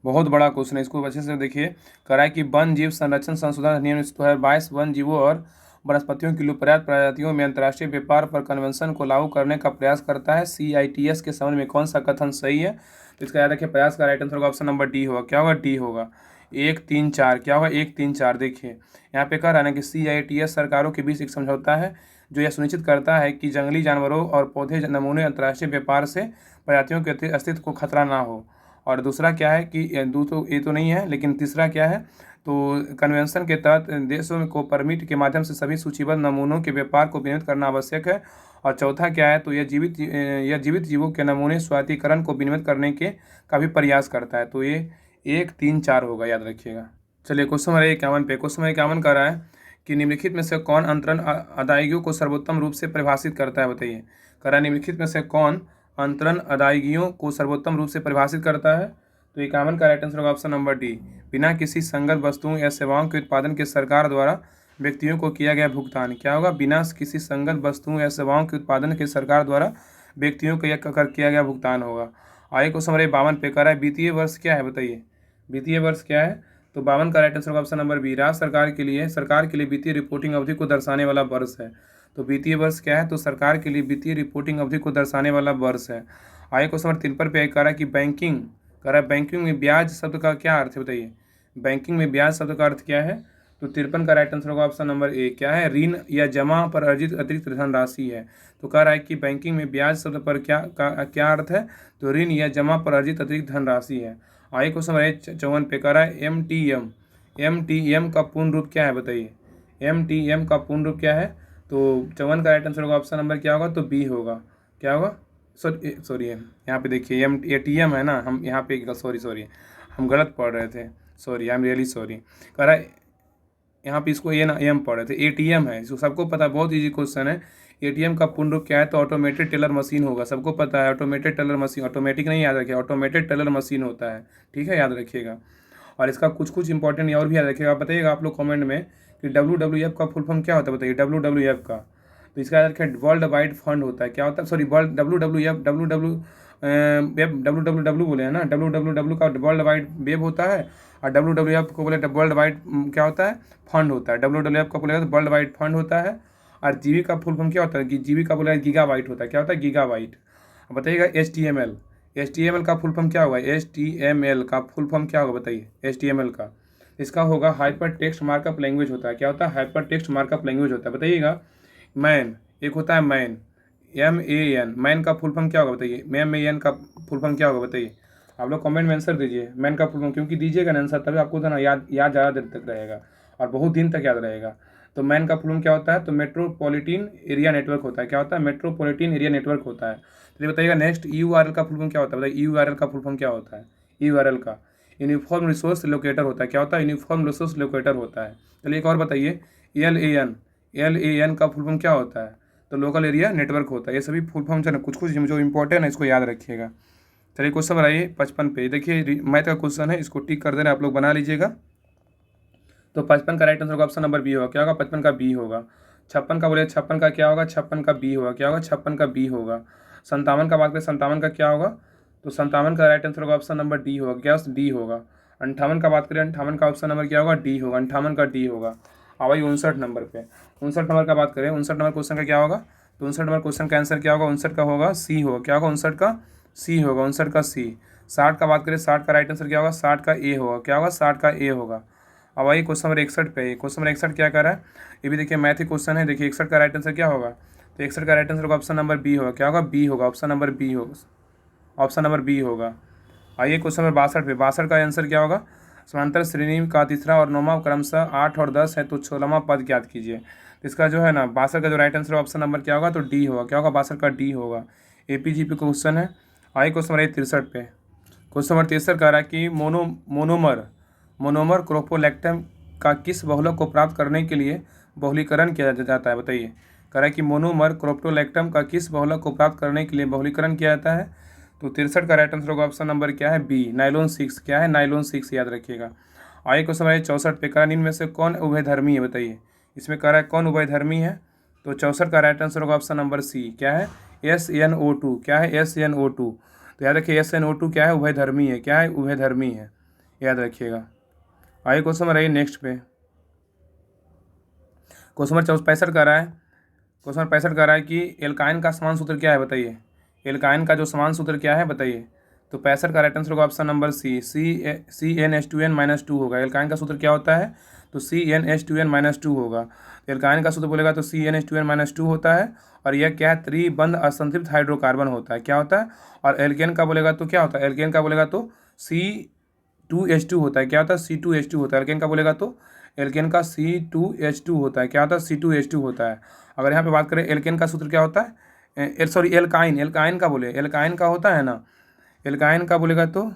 बहुत बड़ा क्वेश्चन है, इसको अच्छे से देखिए। कह रहा है कि वन जीव संरक्षण संशोधन अधिनियम 2022 वन जीवों और वनस्पतियों की लुप्तप्राय प्रजातियों में अंतर्राष्ट्रीय व्यापार पर कन्वेंशन को लागू करने का प्रयास करता है। CITES के संबंध में कौन सा कथन सही है, तो इसका याद रखिए 50 का राइट आंसर होगा ऑप्शन नंबर डी होगा। क्या होगा, डी होगा। 1, 3, 4, क्या होगा, 1, 3, 4। देखिए यहाँ पे कह रहा है ना कि CITES सरकारों के बीच एक समझौता है जो यह सुनिश्चित करता है कि जंगली जानवरों और पौधे नमूने अंतर्राष्ट्रीय व्यापार से प्रजातियों के अस्तित्व को खतरा ना हो। और दूसरा क्या है कि ये तो नहीं है, लेकिन तीसरा क्या है, तो कन्वेंशन के तहत देशों को परमिट के माध्यम से सभी सूचीबद्ध नमूनों के व्यापार को विनियमित करना आवश्यक है। और चौथा क्या है, तो यह जीवित जीवों के नमूने स्वायत्तीकरण को विनियमित करने के का भी प्रयास करता है। तो ये 1, 3, 4 होगा, याद रखिएगा। चलिए क्वेश्चन नंबर 51 पे, क्वेश्चन नंबर 51 कर रहा है कि निम्नलिखित में से कौन अंतरण अदायगियों को सर्वोत्तम रूप से परिभाषित करता है, बताइए। कह रहा है निम्नलिखित में से कौन अंतरण अदायगियों को सर्वोत्तम रूप से परिभाषित करता है। तो 51 का राइट आंसर होगा ऑप्शन नंबर डी, बिना किसी संगत वस्तुओं या सेवाओं के उत्पादन के सरकार द्वारा व्यक्तियों को किया गया भुगतान। क्या होगा, बिना किसी संगत वस्तुओं या सेवाओं के उत्पादन के सरकार द्वारा व्यक्तियों को किया गया भुगतान होगा। आगे क्वेश्चन नंबर 52 पे कह रहा है वित्तीय वर्ष क्या है, बताइए। वित्तीय वर्ष क्या है, तो 52 का राइट आंसर होगा ऑप्शन नंबर बी, राज्य सरकार के लिए वित्तीय रिपोर्टिंग अवधि को दर्शाने वाला वर्ष है। तो वित्तीय वर्ष क्या है, तो सरकार के लिए वित्तीय रिपोर्टिंग अवधि को दर्शाने वाला वर्ष है। आगे क्वेश्चन नंबर 53 पे कह रहा है कि बैंकिंग में ब्याज शब्द का क्या अर्थ है, बताइए। बैंकिंग में ब्याज शब्द का अर्थ क्या है, तो 53 का राइट आंसर होगा ऑप्शन नंबर ए। क्या है? ऋण या जमा पर अर्जित अतिरिक्त धनराशि है। तो कह रहा है कि बैंकिंग में ब्याज शब्द पर क्या अर्थ है? तो ऋण या जमा पर अर्जित अतिरिक्त धनराशि है। आगे क्वेश्चन नंबर 54 पे कह रहा है एम टी एम का पूर्ण रूप क्या है बताइए। एम टी एम का पूर्ण रूप क्या है? तो 54 का राइट आंसर होगा ऑप्शन नंबर क्या होगा? तो बी होगा। क्या होगा? सॉरी यहाँ पे देखिए ATM है ना, हम यहाँ पे सॉरी हम गलत पढ़ रहे थे, sorry, I am really sorry. कह रहा है यहाँ पे इसको एम पढ़ रहे थे, ATM है, इसको सबको पता है, बहुत ईजी क्वेश्चन है। ATM का पूर्ण रूप क्या है? तो ऑटोमेटेड टेलर मशीन होगा, सबको पता है ऑटोमेटेड टेलर मशीन, ऑटोमेटिक नहीं याद रखिए, ऑटोमेटेड टेलर मशीन होता है, ठीक है, याद रखिएगा। और इसका कुछ इंपॉर्टेंट और भी याद रखिएगा। बताइएगा आप लोग कमेंट में कि WWF का फुल फॉर्म क्या होता है बताइए। WWF का, तो इसका याद रखें वर्ल्ड वाइड फंड होता है। क्या होता है? सॉरी, वर्ल्ड WWW बोले हैं ना, WWW का वर्ल्ड वाइड वेब होता है, और WWF को बोले वर्ल्ड वाइड क्या होता है? फंड होता है। WWF का बोलेगा तो वर्ल्ड वाइड फंड होता है। और जीबी का फुल फॉर्म क्या होता है? कि जीबी का बोलेगा गीगाबाइट होता है। क्या होता है? गीगाबाइट। बताइएगा HTML का फुल फॉर्म क्या होगा? HTML का फुल फॉर्म क्या होगा बताइए। HTML का इसका होगा हाइपर टेक्स्ट मार्कअप लैंग्वेज होता है। क्या होता है? हाइपर टेक्स्ट मार्कअप लैंग्वेज होता है। बताइएगा मैन, एक होता है मैन, MAN, मैन का फुल फॉर्म क्या होगा बताइए। MAN का फुल फॉर्म क्या होगा बताइए। आप लोग कमेंट में आंसर दीजिए मैन का फुल फॉर्म, क्योंकि दीजिएगा ना आंसर तभी आपको ना याद ज़्यादा देर तक रहेगा और बहुत दिन तक याद रहेगा। तो मैन का फुल फॉर्म क्या होता है? तो मेट्रोपॉलिटन एरिया नेटवर्क होता है। क्या होता है? मेट्रोपॉलिटन एरिया नेटवर्क होता है। तो ये बताइएगा नेक्स्ट URL का फुल फॉर्म क्या होता है बताइए। URL का फुल फॉर्म क्या होता है? URL का यूनिफॉर्म रिसोर्स लोकेटर होता है। क्या होता है? यूनिफॉर्म रिसोर्स लोकेटर होता है। चलिए एक और बताइए, LAN का फुल फॉर्म क्या होता है? तो लोकल एरिया नेटवर्क होता है। ये सभी फुल फॉर्म है ना, कुछ जो इंपॉर्टेंट है इसको याद रखिएगा। चलिए क्वेश्चन बनाइए 55 पे, देखिए मैथ का क्वेश्चन है, इसको टिक कर देना, आप लोग बना लीजिएगा। तो 55 का राइट आंसर होगा ऑप्शन नंबर बी होगा। क्या होगा? 55 का बी होगा। 56 का बोले 56 का क्या होगा? 56 का बी होगा। क्या होगा? 56 का बी होगा। 57 का बात करें, 57 का क्या होगा? तो 57 का राइट आंसर होगा ऑप्शन नंबर डी होगा। क्या? डी होगा। 58 का बात करें, 58 का ऑप्शन नंबर क्या होगा? डी होगा। 58 का डी होगा। अब आइए 59 नंबर पे, 59 नंबर का बात करें, 59 नंबर क्वेश्चन का क्या होगा? तो 59 नंबर क्वेश्चन का आंसर क्या होगा? 59 का होगा सी होगा। क्या होगा? 59 का सी होगा। 59 का सी। 60 का बात करें, 60 का राइट आंसर क्या होगा? 60 का ए होगा। क्या होगा? 60 का ए होगा। अब आइए क्वेश्चन नंबर 61 पे, क्वेश्चन नंबर 61 क्या कर रहा है? ये भी देखिए मैथ ही क्वेश्चन है। देखिए 61 का राइट आंसर क्या होगा? तो 61 का राइट आंसर होगा ऑप्शन नंबर बी होगा। क्या होगा? बी होगा। ऑप्शन नंबर बी होगा। ऑप्शन नंबर बी होगा। आइए क्वेश्चन नंबर 62 पे, 62 का आंसर क्या होगा? समांतर श्रेणी का तीसरा और नौवां क्रमशः 8 और 10 है, तो 16वां पद ज्ञात कीजिए। तो इसका जो है ना 62 का जो राइट आंसर ऑप्शन नंबर क्या होगा? तो डी होगा। क्या होगा? 62 का डी होगा। APGP क्वेश्चन है। आइए क्वेश्चन नंबर 63 पे, क्वेश्चन नंबर 63 कह रहा है कि मोनोमर क्रोपोलैक्टम का किस बहुलक को प्राप्त करने के लिए बहुलीकरण किया जाता है बताइए। कह रहा है कि मोनोमर क्रोपोलैक्टम का किस बहुलक को प्राप्त करने के लिए बहुलीकरण किया जाता है। तो 63 का राइट आंसर होगा ऑप्शन नंबर क्या है? B, nylon 6। क्या है? नाइलॉन 6, याद रखिएगा। आइए क्वेश्चन नंबर 64 पे, कह निम्न में से कौन उभयधर्मी है बताइए। इसमें कह रहा है कौन उभयधर्मी है? तो 64 का राइट आंसर होगा ऑप्शन नंबर सी। क्या है? SnO2। क्या है? SnO2। तो याद रखिए SnO2 क्या है? उभयधर्मी है। क्या है? उभयधर्मी है, याद रखिएगा। आइए क्वेश्चन नंबर नेक्स्ट पे, क्वेश्चन नंबर 65 का रहा है, क्वेश्चन नंबर 65 का रहा है कि एल्काइन का समान सूत्र क्या है बताइए। एल्काइन का जो समान सूत्र क्या है बताइए। तो 65 का राइट आंसर होगा ऑप्शन नंबर सी, CnH2n-2 होगा। एल्काइन का सूत्र क्या होता है? तो CnH2n-2 होगा। एल्काइन का सूत्र बोलेगा तो CnH2n-2 होता है। और यह क्या है? त्रिबंध असंतृप्त हाइड्रोकार्बन होता है। क्या होता है? और एल्केन का बोलेगा तो क्या होता है? एल्केन का बोलेगा तो C2H2 होता है। क्या होता है? C2H2 होता है। एल्केन का बोलेगा तो एल्केन का C2H2 होता है। क्या होता है? C2H2 होता है। अगर यहाँ पे बात करें एल्केन का सूत्र क्या होता है? सॉरी, एल्काइन का बोले, एल्काइन का होता है ना, एल्काइन का बोलेगा तो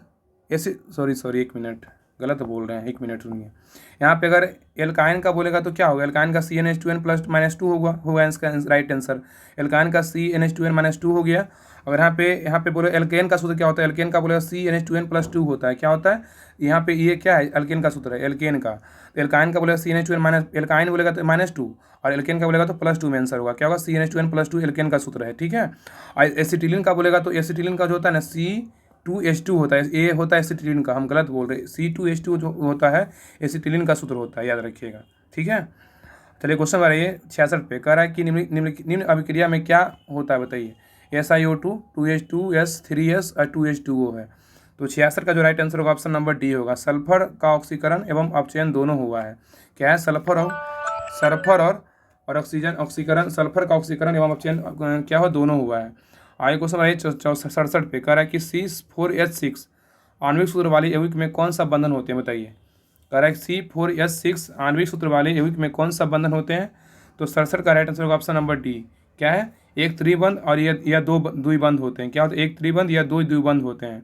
ऐसे, सॉरी एक मिनट, गलत बोल रहे हैं, एक मिनट सुनिए। यहाँ पे अगर एल्काइन का बोलेगा तो क्या होगा? एल्काइन का CnH2n+-2 होगा इसका राइट आंसर। एल्काइन का CnH2n-2 हो गया। अगर यहाँ पे बोले एल्केन का सूत्र क्या होता है? एल्केन का बोलेगा CnH2n+2 होता है। क्या होता है? यहाँ पे ये क्या है? एल्केन का सूत्र है, एल्केन का। तो एल्काइन का बोलेगा CnH2n-, एल्काइन बोलेगा तो -2, और एल्केन का बोलेगा तो +2 में आंसर होगा। क्या होगा? CnH2n+2 एल्केन का सूत्र है, ठीक है। और एसिटिलीन का बोलेगा तो एसिटिलीन का जो होता है ना C2H2 होता है। ये होता है एसिटिलीन का, हम गलत बोल रहे हैं। C2H2 जो होता है एसिटिलीन का सूत्र होता है, याद रखिएगा, ठीक है। चलिए क्वेश्चन आ रही है 66 पे, कह रहा है कि निम्न अभिक्रिया में क्या होता है बताइए। SiO2, 2H2S, 3S और 2H2O है। तो 66 का जो राइट आंसर होगा ऑप्शन नंबर डी होगा। सल्फर का ऑक्सीकरण एवं अपचयन दोनों हुआ है। क्या है? सल्फर और ऑक्सीजन ऑक्सीकरण, सल्फर का ऑक्सीकरण एवं अपचयन क्या हो? दोनों हुआ है। आगे क्वेश्चन आइए 67 पे, कह रहा है कि C4H6 आणविक सूत्र वाले यौगिक में कौन सा बंधन होते हैं? बताइए। कह रहा है C4H6 आणविक सूत्र वाले यौगिक में कौन सा बंधन होते हैं? तो 67 का राइट आंसर होगा ऑप्शन नंबर डी। क्या है? एक त्रिबंध और या दो द्विबंध होते हैं। क्या होते हैं? एक त्रिबंध या दो द्विबंध होते हैं।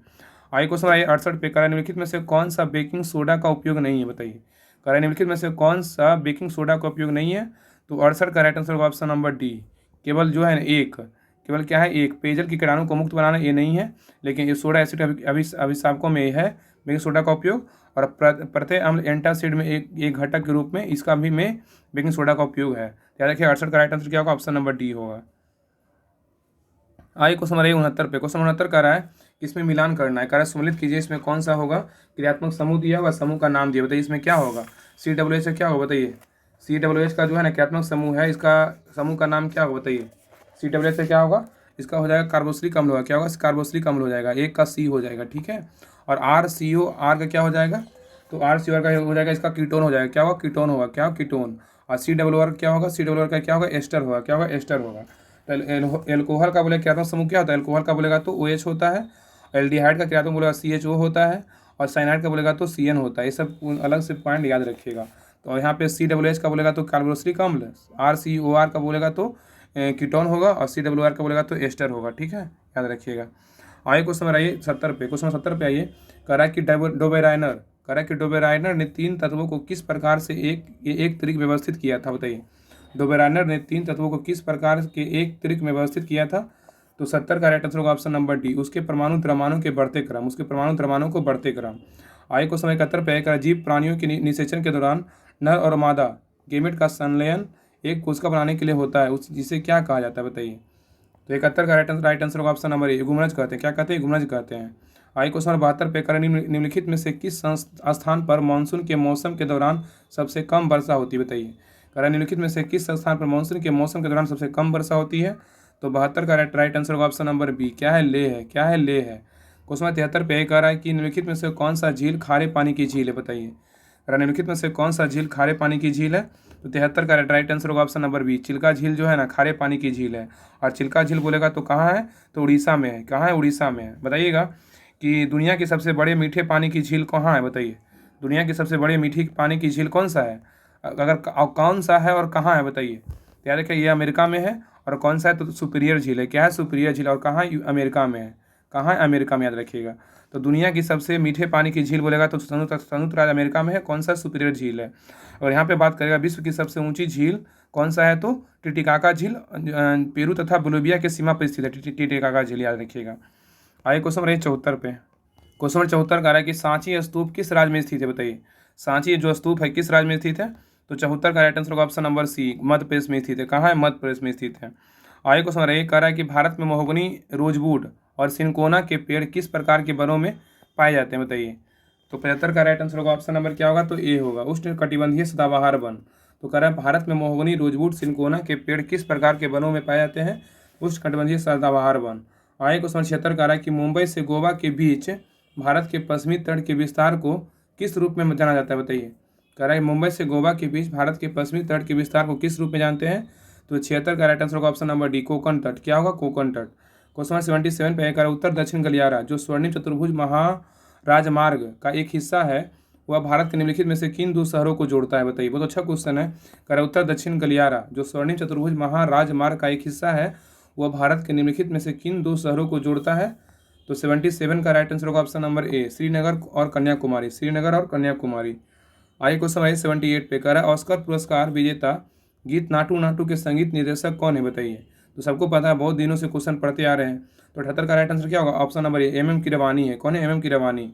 आगे क्वेश्चन आइए 68 पे, कह रहा है निम्नलिखित में से कौन सा बेकिंग सोडा का उपयोग नहीं है? बताइए। कह रहा है निम्नलिखित में से कौन सा बेकिंग सोडा का उपयोग नहीं है? तो 68 का राइट आंसर होगा ऑप्शन नंबर डी। केवल जो है ना केवल क्या है? एक पेयजल की कीटाणु को मुक्त बनाना ये नहीं है, लेकिन ये सोडा एसिड अभिशापकों में है बेकिंग सोडा का उपयोग, और प्रत्यय अम्ल एंटासिड में एक घटक के रूप में इसका भी में बेकिंग सोडा का उपयोग है। याद रखिए 68 का राइट आंसर क्या होगा? ऑप्शन नंबर डी होगा। आइए क्वेश्चन नंबर 69 पे, क्वेश्चन 69 कह रहा है इसमें मिलान करना है। कह रहा है सम्मिलित कीजिए, इसमें कौन सा होगा? क्रियात्मक समूह दिया हुआ, समूह का नाम दिया, बताइए इसमें क्या होगा? COOH से क्या होगा? बताइए। COOH का जो है ना क्रियात्मक समूह है, इसका समूह का नाम क्या होगा? बताइए। COOH से क्या होगा? इसका हो जाएगा कार्बोक्सिलिक अम्ल होगा। क्या होगा? कार्बोक्सिलिक अम्ल हो जाएगा, एक का C हो जाएगा, ठीक है। और RCO R का क्या हो जाएगा? तो RCO का हो जाएगा, इसका कीटोन हो जाएगा। क्या होगा? कीटोन होगा। क्या होगा? कीटोन। और COOR क्या होगा? COOR का क्या होगा? एस्टर होगा। क्या होगा? एस्टर होगा। तो एल्कोहल का बोले क्रियात्मक समूह क्या होता है? एल्कोहल का बोलेगा तो OH होता है। एल्डिहाइड का क्रियात्मक बोलेगा CHO होता है। और साइनाइड का बोलेगा तो CN होता है। ये सब अलग से पॉइंट याद रखिएगा। तो यहाँ पे COOH का बोलेगा तो कार्बोक्सिलिक अम्ल, RCOR का बोलेगा तो कीटोन होगा, और COOR का बोलेगा तो एस्टर होगा, ठीक है, याद रखिएगा। आइए क्वेश्चन नंबर आइए 70 पे, क्वेश्चन 70 पे आइए। कह रहा है कि डोबेराइनर ने तीन तत्वों को किस प्रकार से एक तरीके व्यवस्थित किया था? बताइए। डोबेराइनर ने तीन तत्वों को किस प्रकार के एक तरीके में व्यवस्थित किया था? तो 70 का राइट आंसर होगा ऑप्शन नंबर डी, उसके परमाणु द्रव्यमानों के बढ़ते क्रम, उसके परमाणु द्रव्यमानों को बढ़ते क्रम। आइए क्वेश्चन 71 पे है, जीव प्राणियों के निषेचन के दौरान नर और मादा गेमेट का संलयन एक कोशिका बनाने के लिए होता है, उस जिसे क्या कहा जाता है? बताइए। तो 71 का राइट आंसर होगा ऑप्शन नंबर ए, गुमनज कहते हैं। क्या कहते हैं? गुमनज कहते हैं। आइए क्वेश्चन नंबर 72 पे, निम्नलिखित में से किस स्थान पर मानसून के मौसम के दौरान सबसे कम वर्षा होती है? बताइए। निम्नलिखित में से किस स्थान पर मानसून के मौसम के दौरान सबसे कम वर्षा होती है? तो 72 का राइट आंसर होगा ऑप्शन नंबर बी। क्या है? लेह है। क्या है? लेह है। क्वेश्चन नंबर 73 पे कह रहा है कि निम्नलिखित में से कौन सा झील खारे पानी की झील है? बताइए। निम्नलिखित में से कौन सा झील खारे पानी की झील है? तो 73 का राइट आंसर होगा ऑप्शन नंबर बी, चिल्का झील जो है ना खारे पानी की झील है। और चिल्का झील बोलेगा तो कहाँ है? तो उड़ीसा में है। कहाँ है? उड़ीसा में है। बताइएगा कि दुनिया की सबसे बड़े मीठे पानी की झील कहाँ है? बताइए। दुनिया की सबसे बड़ी मीठी पानी की झील कौन सा है? अगर कौन सा है और कहाँ है? बताइए। याद रखिए ये अमेरिका में है। और कौन सा है? तो सुपीरियर झील है। क्या है? सुपीरियर झील। और कहाँ? अमेरिका में है। कहाँ है? अमेरिका में, याद रखिएगा। तो दुनिया की सबसे मीठे पानी की झील बोलेगा तो संयुक्त राज्य अमेरिका में है। कौन सा? सुपीरियर झील है। और यहाँ पे बात करेगा विश्व की सबसे ऊंची झील कौन सा है? तो टिटिकाका झील पेरू तथा बोलिविया के सीमा पर स्थित है। टिटिकाका झील, याद रखिएगा। आइए क्वेश्चन रहे 74 पे, क्वेश्चन नंबर 74 कह रहा है कि सांची स्तूप किस राज्य में स्थित है? बताइए। सांची जो स्तूप है किस राज्य में स्थित है? तो 74 का राइट आंसर होगा option number C, Madhya Pradesh में स्थित है। कहाँ है? मध्य प्रदेश में स्थित है। आइए क्वेश्चन नंबर 1 कह रहा है कि भारत में महोगनी, रोजवुड और सिनकोना के पेड़ किस प्रकार के वनों में पाए जाते हैं? बताइए। तो 75 का राइट आंसर होगा ऑप्शन नंबर क्या होगा? तो ए होगा, उष्णकटिबंधीय सदाबहार वन। तो कह रहा है भारत में महोगनी, रोजवुड, सिनकोना के पेड़ किस प्रकार के वनों में पाए जाते हैं? उष्णकटिबंधीय सदाबहार वन। आइए क्वेश्चन 76 कह रहा है कि मुंबई से गोवा के बीच भारत के पश्चिमी तट के विस्तार को किस रूप में जाना जाता है? बताइए। कह रहा है मुंबई से गोवा के बीच भारत के पश्चिमी तट के विस्तार को किस रूप में जानते हैं? तो 76 का राइट आंसर होगा ऑप्शन नंबर डी, कोकण तट। क्या होगा? कोकण तट। क्वेश्चन 77 पे कह रहा है उत्तर दक्षिण गलियारा जो स्वर्णिम चतुर्भुज महाराजमार्ग का एक हिस्सा है, वह भारत के निम्नलिखित में से किन दो शहरों को जोड़ता है? बताइए। बहुत अच्छा क्वेश्चन है। कह रहा है उत्तर दक्षिण गलियारा जो स्वर्णिम चतुर्भुज महाराजमार्ग का एक हिस्सा है, वह भारत के निम्नलिखित में से किन दो शहरों को जोड़ता है? तो 77 का राइट आंसर होगा ऑप्शन नंबर ए, श्रीनगर और कन्याकुमारी। श्रीनगर और कन्याकुमारी। आइए क्वेश्चन नंबर 78 पे कह रहा है ऑस्कर पुरस्कार विजेता गीत नाटू नाटू के संगीत निर्देशक कौन है? बताइए। तो सबको पता है, बहुत दिनों से क्वेश्चन पढ़ते आ रहे हैं। तो 78 का राइट आंसर क्या होगा? ऑप्शन नंबर ए, MM कीरवानी है। कौन है? MM कीरवानी।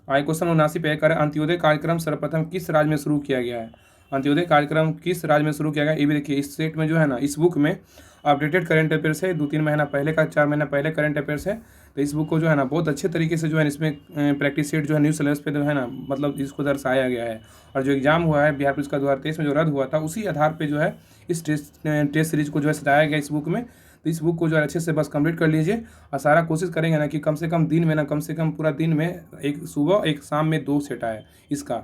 आइए क्वेश्चन 79 पे कह रहा है अंत्योदय कार्यक्रम सर्वप्रथम किस राज्य में शुरू किया गया है? अंत्योदय कार्यक्रम किस राज्य में शुरू किया गया? ये भी देखिए, इस सेट में जो है ना, इस बुक में अपडेटेड करंट अफेयर्स है, 2-3 महीना पहले का, 4 महीना पहले करंट अफेयर्स है। तो इस बुक को जो है ना बहुत अच्छे तरीके से जो है इसमें प्रैक्टिस सेट जो है न्यू सिलेबस पे जो है ना, मतलब इसको दर्शाया गया है। और जो एग्जाम हुआ है बिहार पुलिस का 2023 में जो रद्द हुआ था, उसी आधार पर जो है इस टेस्ट सीरीज को जो है सजाया गया इस बुक में। तो इस बुक को जो है अच्छे से बस कंप्लीट कर लीजिए और सारा कोशिश करेंगे ना कि कम से कम दिन में ना, कम से कम पूरा दिन में एक सुबह एक शाम में 2 सेट आए इसका।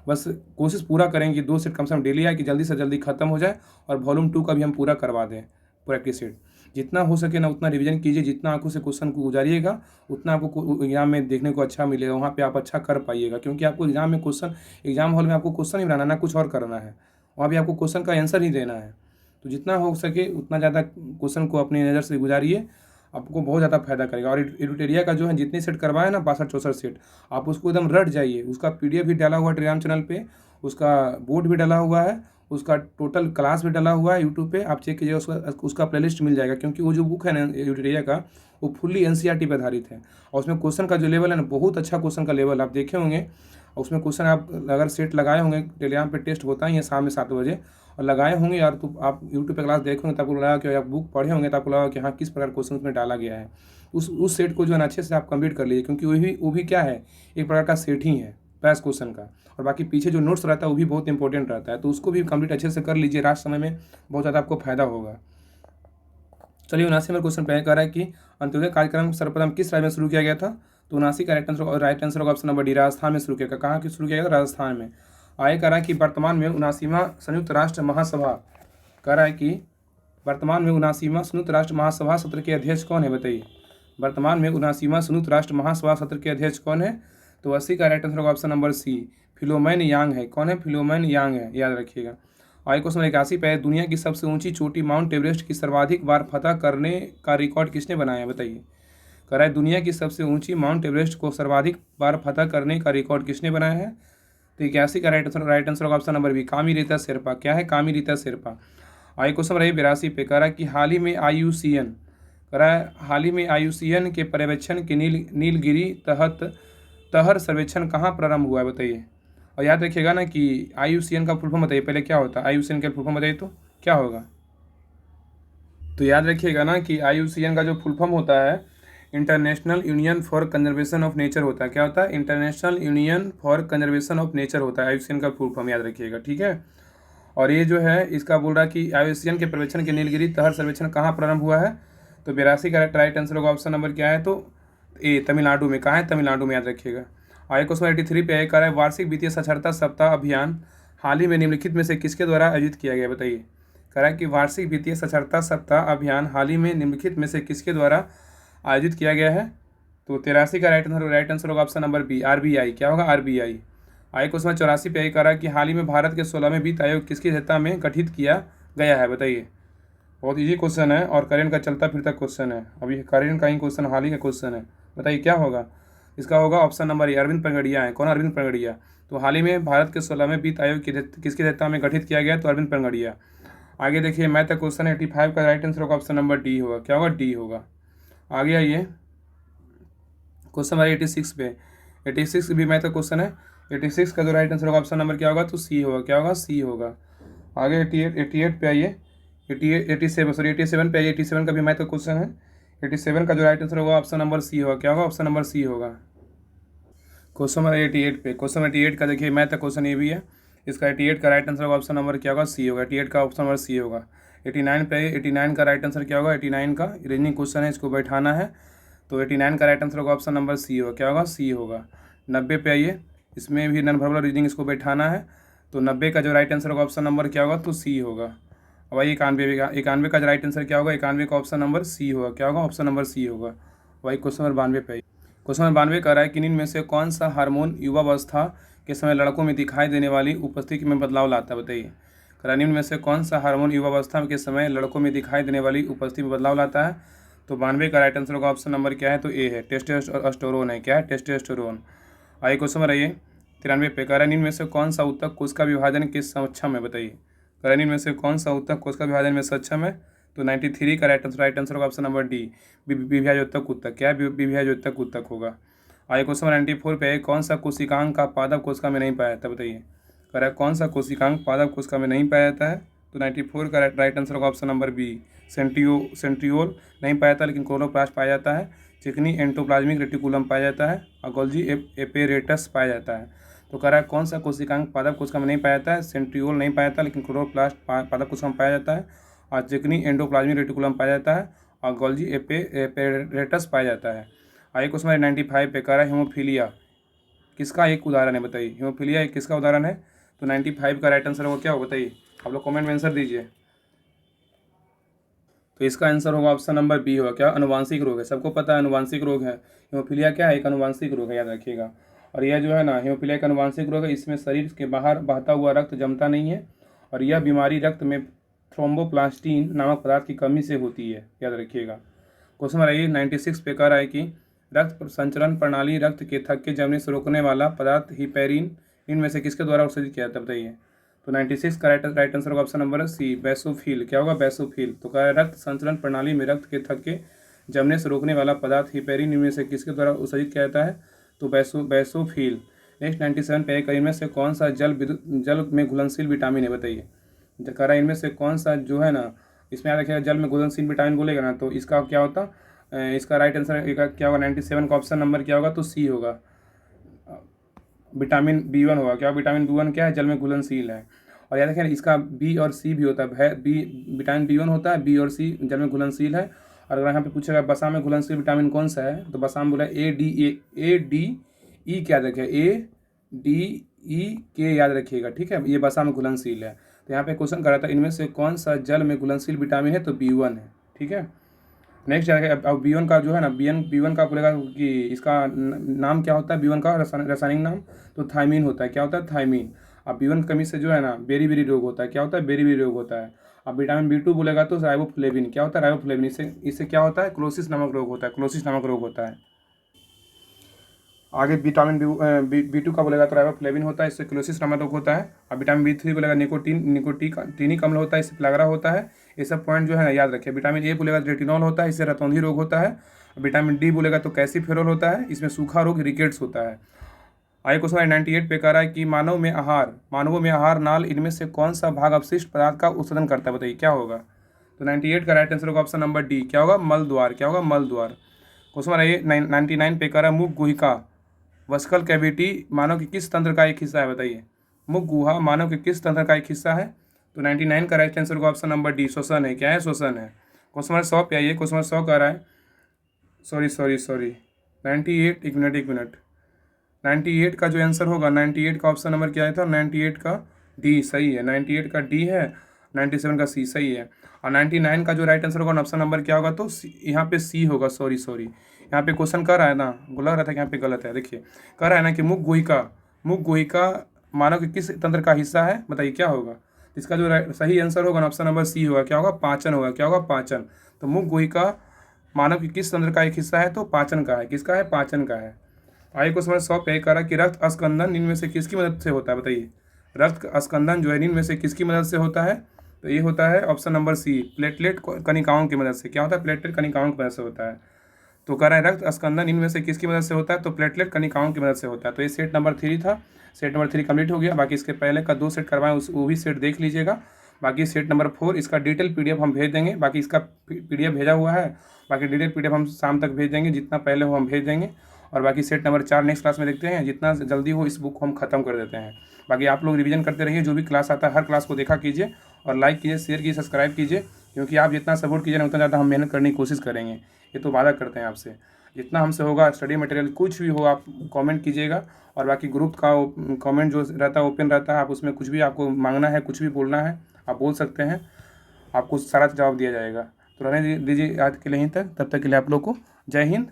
बस कोशिश पूरा करेंगे कि 2 सेट कम से कम डेली आए, कि जल्दी से जल्दी ख़त्म हो जाए और वॉल्यूम 2 का भी हम पूरा करवा दें प्रैक्टिस सेट। जितना हो सके ना उतना रिवीजन कीजिए, जितना आंखों से क्वेश्चन को गुजारिएगा उतना आपको एग्जाम में देखने को अच्छा मिलेगा, वहाँ पे आप अच्छा कर पाइएगा। क्योंकि आपको एग्जाम में क्वेश्चन, एग्जाम हॉल में आपको क्वेश्चन ही बनाना, ना कुछ और करना है, वहाँ भी आपको क्वेश्चन का आंसर ही देना है। तो जितना हो सके उतना ज़्यादा क्वेश्चन को अपनी नज़र से गुजारिए, आपको बहुत ज़्यादा फायदा करेगा। और एडिटोरिया का जो है जितने सेट करवाए ना 62-64 सेट, आप उसको एकदम रट जाइए। उसका PDF भी डाला हुआ है टेलीग्राम चैनल पे, उसका बोर्ड भी डाला हुआ है, उसका टोटल क्लास भी डाला हुआ है यूट्यूब पे, आप चेक कीजिए, उसका प्लेलिस्ट मिल जाएगा। क्योंकि वो जो बुक है ना एडिटोरिया का, वो फुल्ली NCERT पे आधारित है और उसमें क्वेश्चन का जो लेवल है ना, बहुत अच्छा क्वेश्चन का लेवल आप देखे होंगे। और उसमें क्वेश्चन आप अगर सेट लगाए होंगे, टेलीग्राम पे टेस्ट होता ही है शाम में 7 बजे, और लगाए होंगे यार, तो आप यूट्यूब पे क्लास देखोगे तो आपको लगा कि आप बुक पढ़े होंगे तो आपको लगा कि हाँ किस प्रकार क्वेश्चन उसमें डाला गया है। उस सेट को जो है ना अच्छे से आप कंप्लीट कर लीजिए, क्योंकि वो भी क्या है, एक प्रकार का सेट ही है पैस क्वेश्चन का। और बाकी पीछे जो नोट्स रहता है वो भी बहुत इंपॉर्टेंट रहता है, तो उसको भी कंप्लीट अच्छे से कर लीजिए, रात समय में बहुत ज़्यादा आपको फायदा होगा। चलिए 79 नंबर क्वेश्चन पे कह रहा है कि अंत्योदय कार्यक्रम सर्वप्रथम किस राज्य में शुरू किया गया था? तो 79 का राइट आंसर होगा ऑप्शन नंबर डी, राजस्थान में शुरू किया गया। कहाँ की शुरू किया गया? राजस्थान में। आगे कह रहा है कि वर्तमान में 79वां संयुक्त राष्ट्र महासभा, कह रहा है कि वर्तमान में 79वां संयुक्त राष्ट्र महासभा सत्र के अध्यक्ष कौन है, बताइए। वर्तमान में 79वां संयुक्त राष्ट्र महासभा सत्र के अध्यक्ष कौन है? तो 80 का राइट आंसर होगा ऑप्शन नंबर सी, फिलोमेन यांग है। कौन है? फिलोमेन यांग है, याद रखिएगा। आगे क्वेश्चन 81 पे, दुनिया की सबसे ऊंची चोटी माउंट एवरेस्ट की सर्वाधिक बार फतह करने का रिकॉर्ड किसने बनाया, बताइए। कह रहा है दुनिया की सबसे ऊंची माउंट एवरेस्ट को सर्वाधिक बार फतह करने का रिकॉर्ड किसने बनाया है? तो 81 का राइट आंसर होगा ऑप्शन नंबर बी, कामिरीता शेरपा। क्या है? कामिरीता शेरपा। आगे क्वेश्चन रही 82 पे, कह रहा है कि हाल ही में IUCN, कह रहा है हाल ही में IUCN के पर्यवेक्षण के नीलगिरी तहर सर्वेक्षण कहाँ प्रारंभ हुआ है, बताइए। और याद रखिएगा ना कि IUCN का फुल फॉर्म बताइए, पहले क्या होता है IUCN का फुल फॉर्म बताइए तो क्या होगा। तो याद रखिएगा ना कि IUCN का जो फुल फॉर्म होता है international union for conservation of nature होता है। क्या होता है? International union for conservation of nature होता है IUCN का फुल फॉर्म, याद रखिएगा, ठीक है। और ये जो है इसका बोल रहा है कि IUCN के पर्यवेक्षण के नीलगिरी तहर सर्वेक्षण कहाँ प्रारंभ हुआ है? तो 82 का राइट आंसर होगा ऑप्शन नंबर क्या है, तो ए, तमिलनाडु में। कहाँ है? तमिलनाडु में, याद रखिएगा। आगे क्वेश्चन 83 पे कह रहा है वार्षिक वित्तीय साक्षरता सप्ताह अभियान हाल ही में निम्नलिखित में से किसके द्वारा आयोजित किया गया, बताइए। कह रहा है कि वार्षिक वित्तीय साक्षरता सप्ताह अभियान हाल ही में निम्नलिखित में से किसके द्वारा आयोजित किया गया है? तो 83 का राइट आंसर होगा ऑप्शन नंबर बी, RBI। क्या होगा? RBI। आगे क्वेश्चन 84 पे कह रहा है कि हाल ही में भारत के 16वें वित्त आयोग किसकी अध्यक्षता में गठित किया गया है, बताइए। बहुत इजी क्वेश्चन है और करेंट का चलता फिरता क्वेश्चन है, अभी करेंट का ही क्वेश्चन, हाल ही का क्वेश्चन है, बताइए क्या होगा। इसका होगा option number A, Arvind Panagariya है। कौन? अरविंद पनगड़िया। तो हाल ही में भारत के 16वें वित्त आयोग किसकी अध्यक्षता में गठित किया गया? तो अरविंद पनगड़िया। आगे देखिए मैथ का क्वेश्चन 85 का राइट आंसर होगा ऑप्शन नंबर डी होगा। क्या होगा? डी होगा। आगे आइए क्वेश्चन नंबर 86 पे, 86 भी मैथ का क्वेश्चन है। 86 का जो राइट आंसर होगा ऑप्शन नंबर क्या होगा? तो सी होगा। क्या होगा? सी होगा। आगे 88 पे आइए, 87 पे आइए, 87 का भी मैथ का क्वेश्चन है। 87 का जो राइट आंसर होगा ऑप्शन नंबर सी होगा। क्या होगा? ऑप्शन नंबर सी होगा। क्वेश्चन नंबर 88 पे, क्वेश्चन 88 का देखिए मैथ का क्वेश्चन ये भी है। इसका 88 का राइट आंसर होगा ऑप्शन नंबर क्या होगा? सी होगा। 88 का ऑप्शन नंबर सी होगा। 89 पे, 89 का राइट आंसर क्या होगा? 89 का रीजनिंग क्वेश्चन है, इसको बैठाना है। तो 89 का राइट आंसर होगा ऑप्शन नंबर सी होगा। क्या होगा? सी होगा। 90 पे आइए, इसमें भी नन वर्बल रीजनिंग, इसको बैठाना है। तो 90 का जो राइट आंसर होगा ऑप्शन नंबर क्या होगा? तो सी होगा। अब भाई 91 का राइट आंसर क्या होगा? 91 का ऑप्शन नंबर सी होगा। क्या होगा? ऑप्शन नंबर सी होगा। वही क्वेश्चन नंबर 92 पे, क्वेश्चन नंबर 92 कह रहा है कि निम्न में से कौन सा हार्मोन युवावस्था के समय लड़कों में दिखाई देने वाली उपस्थिति में बदलाव लाता है, बताइए। कह रहा है निम्न में से कौन सा हार्मोन युवावस्था के समय लड़कों में दिखाई देने वाली उपस्थिति में बदलाव लाता है? तो 92 का राइट आंसर होगा ऑप्शन नंबर क्या है? तो ए है, टेस्टोस्टेरोन है। क्या है? टेस्टोस्टेरोन। आइए क्वेश्चन नंबर आइए 93 पे, कह रहा है निम्न में से कौन सा उत्तक कोशिका विभाजन के सक्षम है, बताइए। कह रहा है निम्न में से कौन सा उत्तक कोशिका विभाजन में सक्षम है? तो 93 का राइट आंसर होगा ऑप्शन नंबर डी, विभाजोत्तक उत्तक। क्या है? विभाजोत्तक उत्तक होगा। आइए क्वेश्चन 94 पे, कौन सा कोशिकांग का पादप कोशिका में नहीं पाया जाता, बताइए। कह रहा है कौन सा कोशिकांग पादप कोशिका में नहीं पाया जाता है? तो 94 का राइट आंसर होगा ऑप्शन नंबर बी, सेंट्रियोल नहीं पाया जाता, लेकिन क्लोरोप्लास्ट पाया जाता है। चिकनी एंटोप्लाज्मिक रेटिकुलम पाया जाता है और गोल्जी एपेरेटस पाया जाता है। तो कह रहा है कौन सा कोशिकांग पादप कोशिका में नहीं पाया जाता है? सेंट्रियोल नहीं पाया जाता, लेकिन क्लोरोप्लास्ट पादप कोशिका में पाया जाता है और चिकनी एंडोप्लाज्मिक रेटिकुलम पाया जाता है गोल्जी एपेरेटस पाया जाता है। आइए क्वेश्चन नंबर 95 पे कह रहा है हीमोफीलिया किसका एक उदाहरण है, बताइए हीमोफीलिया एक किसका उदाहरण है। तो 95 का राइट आंसर होगा क्या होगा, बताइए आप लोग कमेंट में आंसर दीजिए। तो इसका आंसर होगा ऑप्शन नंबर बी होगा, क्या अनुवांशिक रोग है। सबको पता है अनुवांशिक रोग है, हीमोफीलिया क्या है, एक अनुवांशिक रोग है, याद रखिएगा। और यह जो है ना हीमोफीलिया एक अनुवांशिक रोग है, इसमें शरीर के बाहर बहता हुआ रक्त जमता नहीं है और यह बीमारी रक्त में थ्रोम्बोप्लास्टिन नामक पदार्थ की कमी से होती है, याद रखिएगा। क्वेश्चन नंबर 96 पे कह रहा है कि रक्त संचरण प्रणाली रक्त के थक्के जमने से रोकने वाला पदार्थ हिपेरिन इनमें से किसके द्वारा उत्सर्जित किया जाता है, बताइए। तो 96 का राइट आंसर होगा ऑप्शन नंबर सी बेसोफिल। क्या होगा, बेसोफिल। तो कह रहा है रक्त संचरण प्रणाली में रक्त के थक्के जमने से रोकने वाला पदार्थ हिपेरिन इनमें से किसके द्वारा उत्सर्जित किया जाता है, तो बेसोफिल। नेक्स्ट 97 पे है इनमें से कौन सा जल में घुलनशील विटामिन है, बताइए। कह रहा है इनमें से कौन सा जो है ना, इसमें याद रखिएगा जल में घुलनशील विटामिन बोलेगा ना तो इसका क्या होता, इसका राइट आंसर क्या होगा 97 का ऑप्शन नंबर क्या होगा, तो सी होगा, विटामिन B1 होगा। क्या विटामिन B1 क्या है, जल में घुलनशील है। और याद रखें इसका बी और सी भी होता है, बी विटामिन B1 होता है, बी और सी जल में घुलनशील है। और अगर यहाँ पे पूछेगा बसा में घुलनशील विटामिन कौन सा है, तो बसा में बोला ADE क्या रखें, ADE याद रखिएगा, ठीक है, ये बसा में घुलनशील है। तो यहाँ पे क्वेश्चन कर रहा था इनमें से कौन सा जल में घुलनशील विटामिन है, तो B1 है, ठीक है। नेक्स्ट अब B1 का जो है ना B1 का बोलेगा कि इसका नाम क्या होता है, B1 का रासायनिक नाम, तो थायमीन होता है। क्या होता है, थायमीन। अब B1 कमी से जो है ना बेरी रोग होता है। क्या होता है, बेरी रोग होता है। अब विटामिन B2 बोलेगा तो राइबोफ्लेविन। क्या होता है, राइबोफ्लेविन। इससे क्या होता है, क्लोसिस नामक रोग होता है, क्लोसिस नामक रोग होता है। आगे विटामिन B2 का बोलेगा तो राइबोफ्लेविन होता है, इससे क्लोसिस नामक रोग होता है। अब विटामिन B3 बोलेगा निकोटीनिक अम्ल होता है, इससे प्लागरा होता है। ये सब पॉइंट जो है ना याद रखिए। विटामिन ए बोलेगा तो रेटिनॉल होता है, इससे रतौंधी रोग होता है। विटामिन डी बोलेगा तो कैल्सीफेरॉल होता है, इसमें सूखा रोग रिकेट्स होता है। आगे क्वेश्चन 98 पे कह रहा है कि मानवों में आहार नाल इनमें से कौन सा भाग अपशिष्ट पदार्थ का उत्सर्जन करता है, बताइए क्या होगा। तो 98 का राइट आंसर होगा ऑप्शन नंबर डी। क्या होगा, मल द्वार। क्या होगा, मल द्वार। क्वेश्चन 99 पे कह रहा है मुख गुहिका वस्कल कैविटी मानव के किस तंत्र का एक हिस्सा है, बताइए। मुख गुहा मानव के किस तंत्र का एक हिस्सा है, तो 99 का राइट आंसर होगा ऑप्शन नंबर डी, श्वसन है। क्या है, श्वसन है। क्वेश्चन नंबर 100 पे आइए। क्वेश्चन नंबर 100 कह रहा है सॉरी 98, एक मिनट 98 का जो आंसर होगा 98 का ऑप्शन नंबर क्या है था, 98 का डी सही है, 98 का डी है, 97 का सी सही है। और 99 का जो राइट आंसर होगा ऑप्शन नंबर क्या होगा, तो यहाँ पे सी होगा। सॉरी यहाँ पे क्वेश्चन कर रहा है ना, लग रहा था कि यहाँ पे गलत है। देखिए कह रहा है ना कि मुख गुहिका मानव के किस तंत्र का हिस्सा है, बताइए क्या होगा। इसका जो सही आंसर होगा ऑप्शन नंबर सी होगा। क्या होगा, पाचन होगा। क्या होगा, पाचन। तो मुख गुहिका मानव के किस तंत्र का एक हिस्सा है, तो पाचन का है। किसका है, पाचन का है। आइए क्वेश्चन 100 पे कह रहा कि रक्त अस्कंदन इनमें से किसकी मदद से होता है, बताइए। रक्त अस्कंदन जो है इनमें से किसकी मदद से होता है, तो ये होता है ऑप्शन नंबर सी, प्लेटलेट कणिकाओं की मदद से। क्या होता है, प्लेटलेट कणिकाओं की मदद से होता है। तो कह रहा है रक्त अस्कंदन इनमें से किसकी मदद से होता है, तो प्लेटलेट कणिकाओं की मदद से होता है। तो ये सेट नंबर 3 था। सेट नंबर 3 कंप्लीट हो गया। बाकी इसके पहले का 2 सेट करवाएं, वो भी सेट देख लीजिएगा। बाकी सेट नंबर 4 इसका डिटेल PDF हम भेज देंगे। बाकी इसका PDF भेजा हुआ है, बाकी डिटेल PDF हम शाम तक भेज देंगे, जितना पहले हो हम भेज देंगे। और बाकी सेट नंबर 4 नेक्स्ट क्लास में देखते हैं, जितना जल्दी हो इस बुक को हम खत्म कर देते हैं। बाकी आप लोग रिवीजन करते रहिए, जो भी क्लास आता है हर क्लास को देखा कीजिए और लाइक कीजिए, शेयर कीजिए, सब्सक्राइब कीजिए, क्योंकि आप जितना सपोर्ट कीजिए ना उतना ज़्यादा हम मेहनत करने की कोशिश करेंगे। ये तो वादा करते हैं आपसे। जितना हमसे होगा स्टडी मटेरियल कुछ भी हो आप कमेंट कीजिएगा। और बाकी ग्रुप का कमेंट जो रहता है ओपन रहता है, आप उसमें कुछ भी आपको मांगना है, कुछ भी बोलना है आप बोल सकते हैं, आपको सारा जवाब दिया जाएगा। तो रहने दीजिए आज के लिए यहीं तक। तब तक के लिए आप लोग को जय हिंद।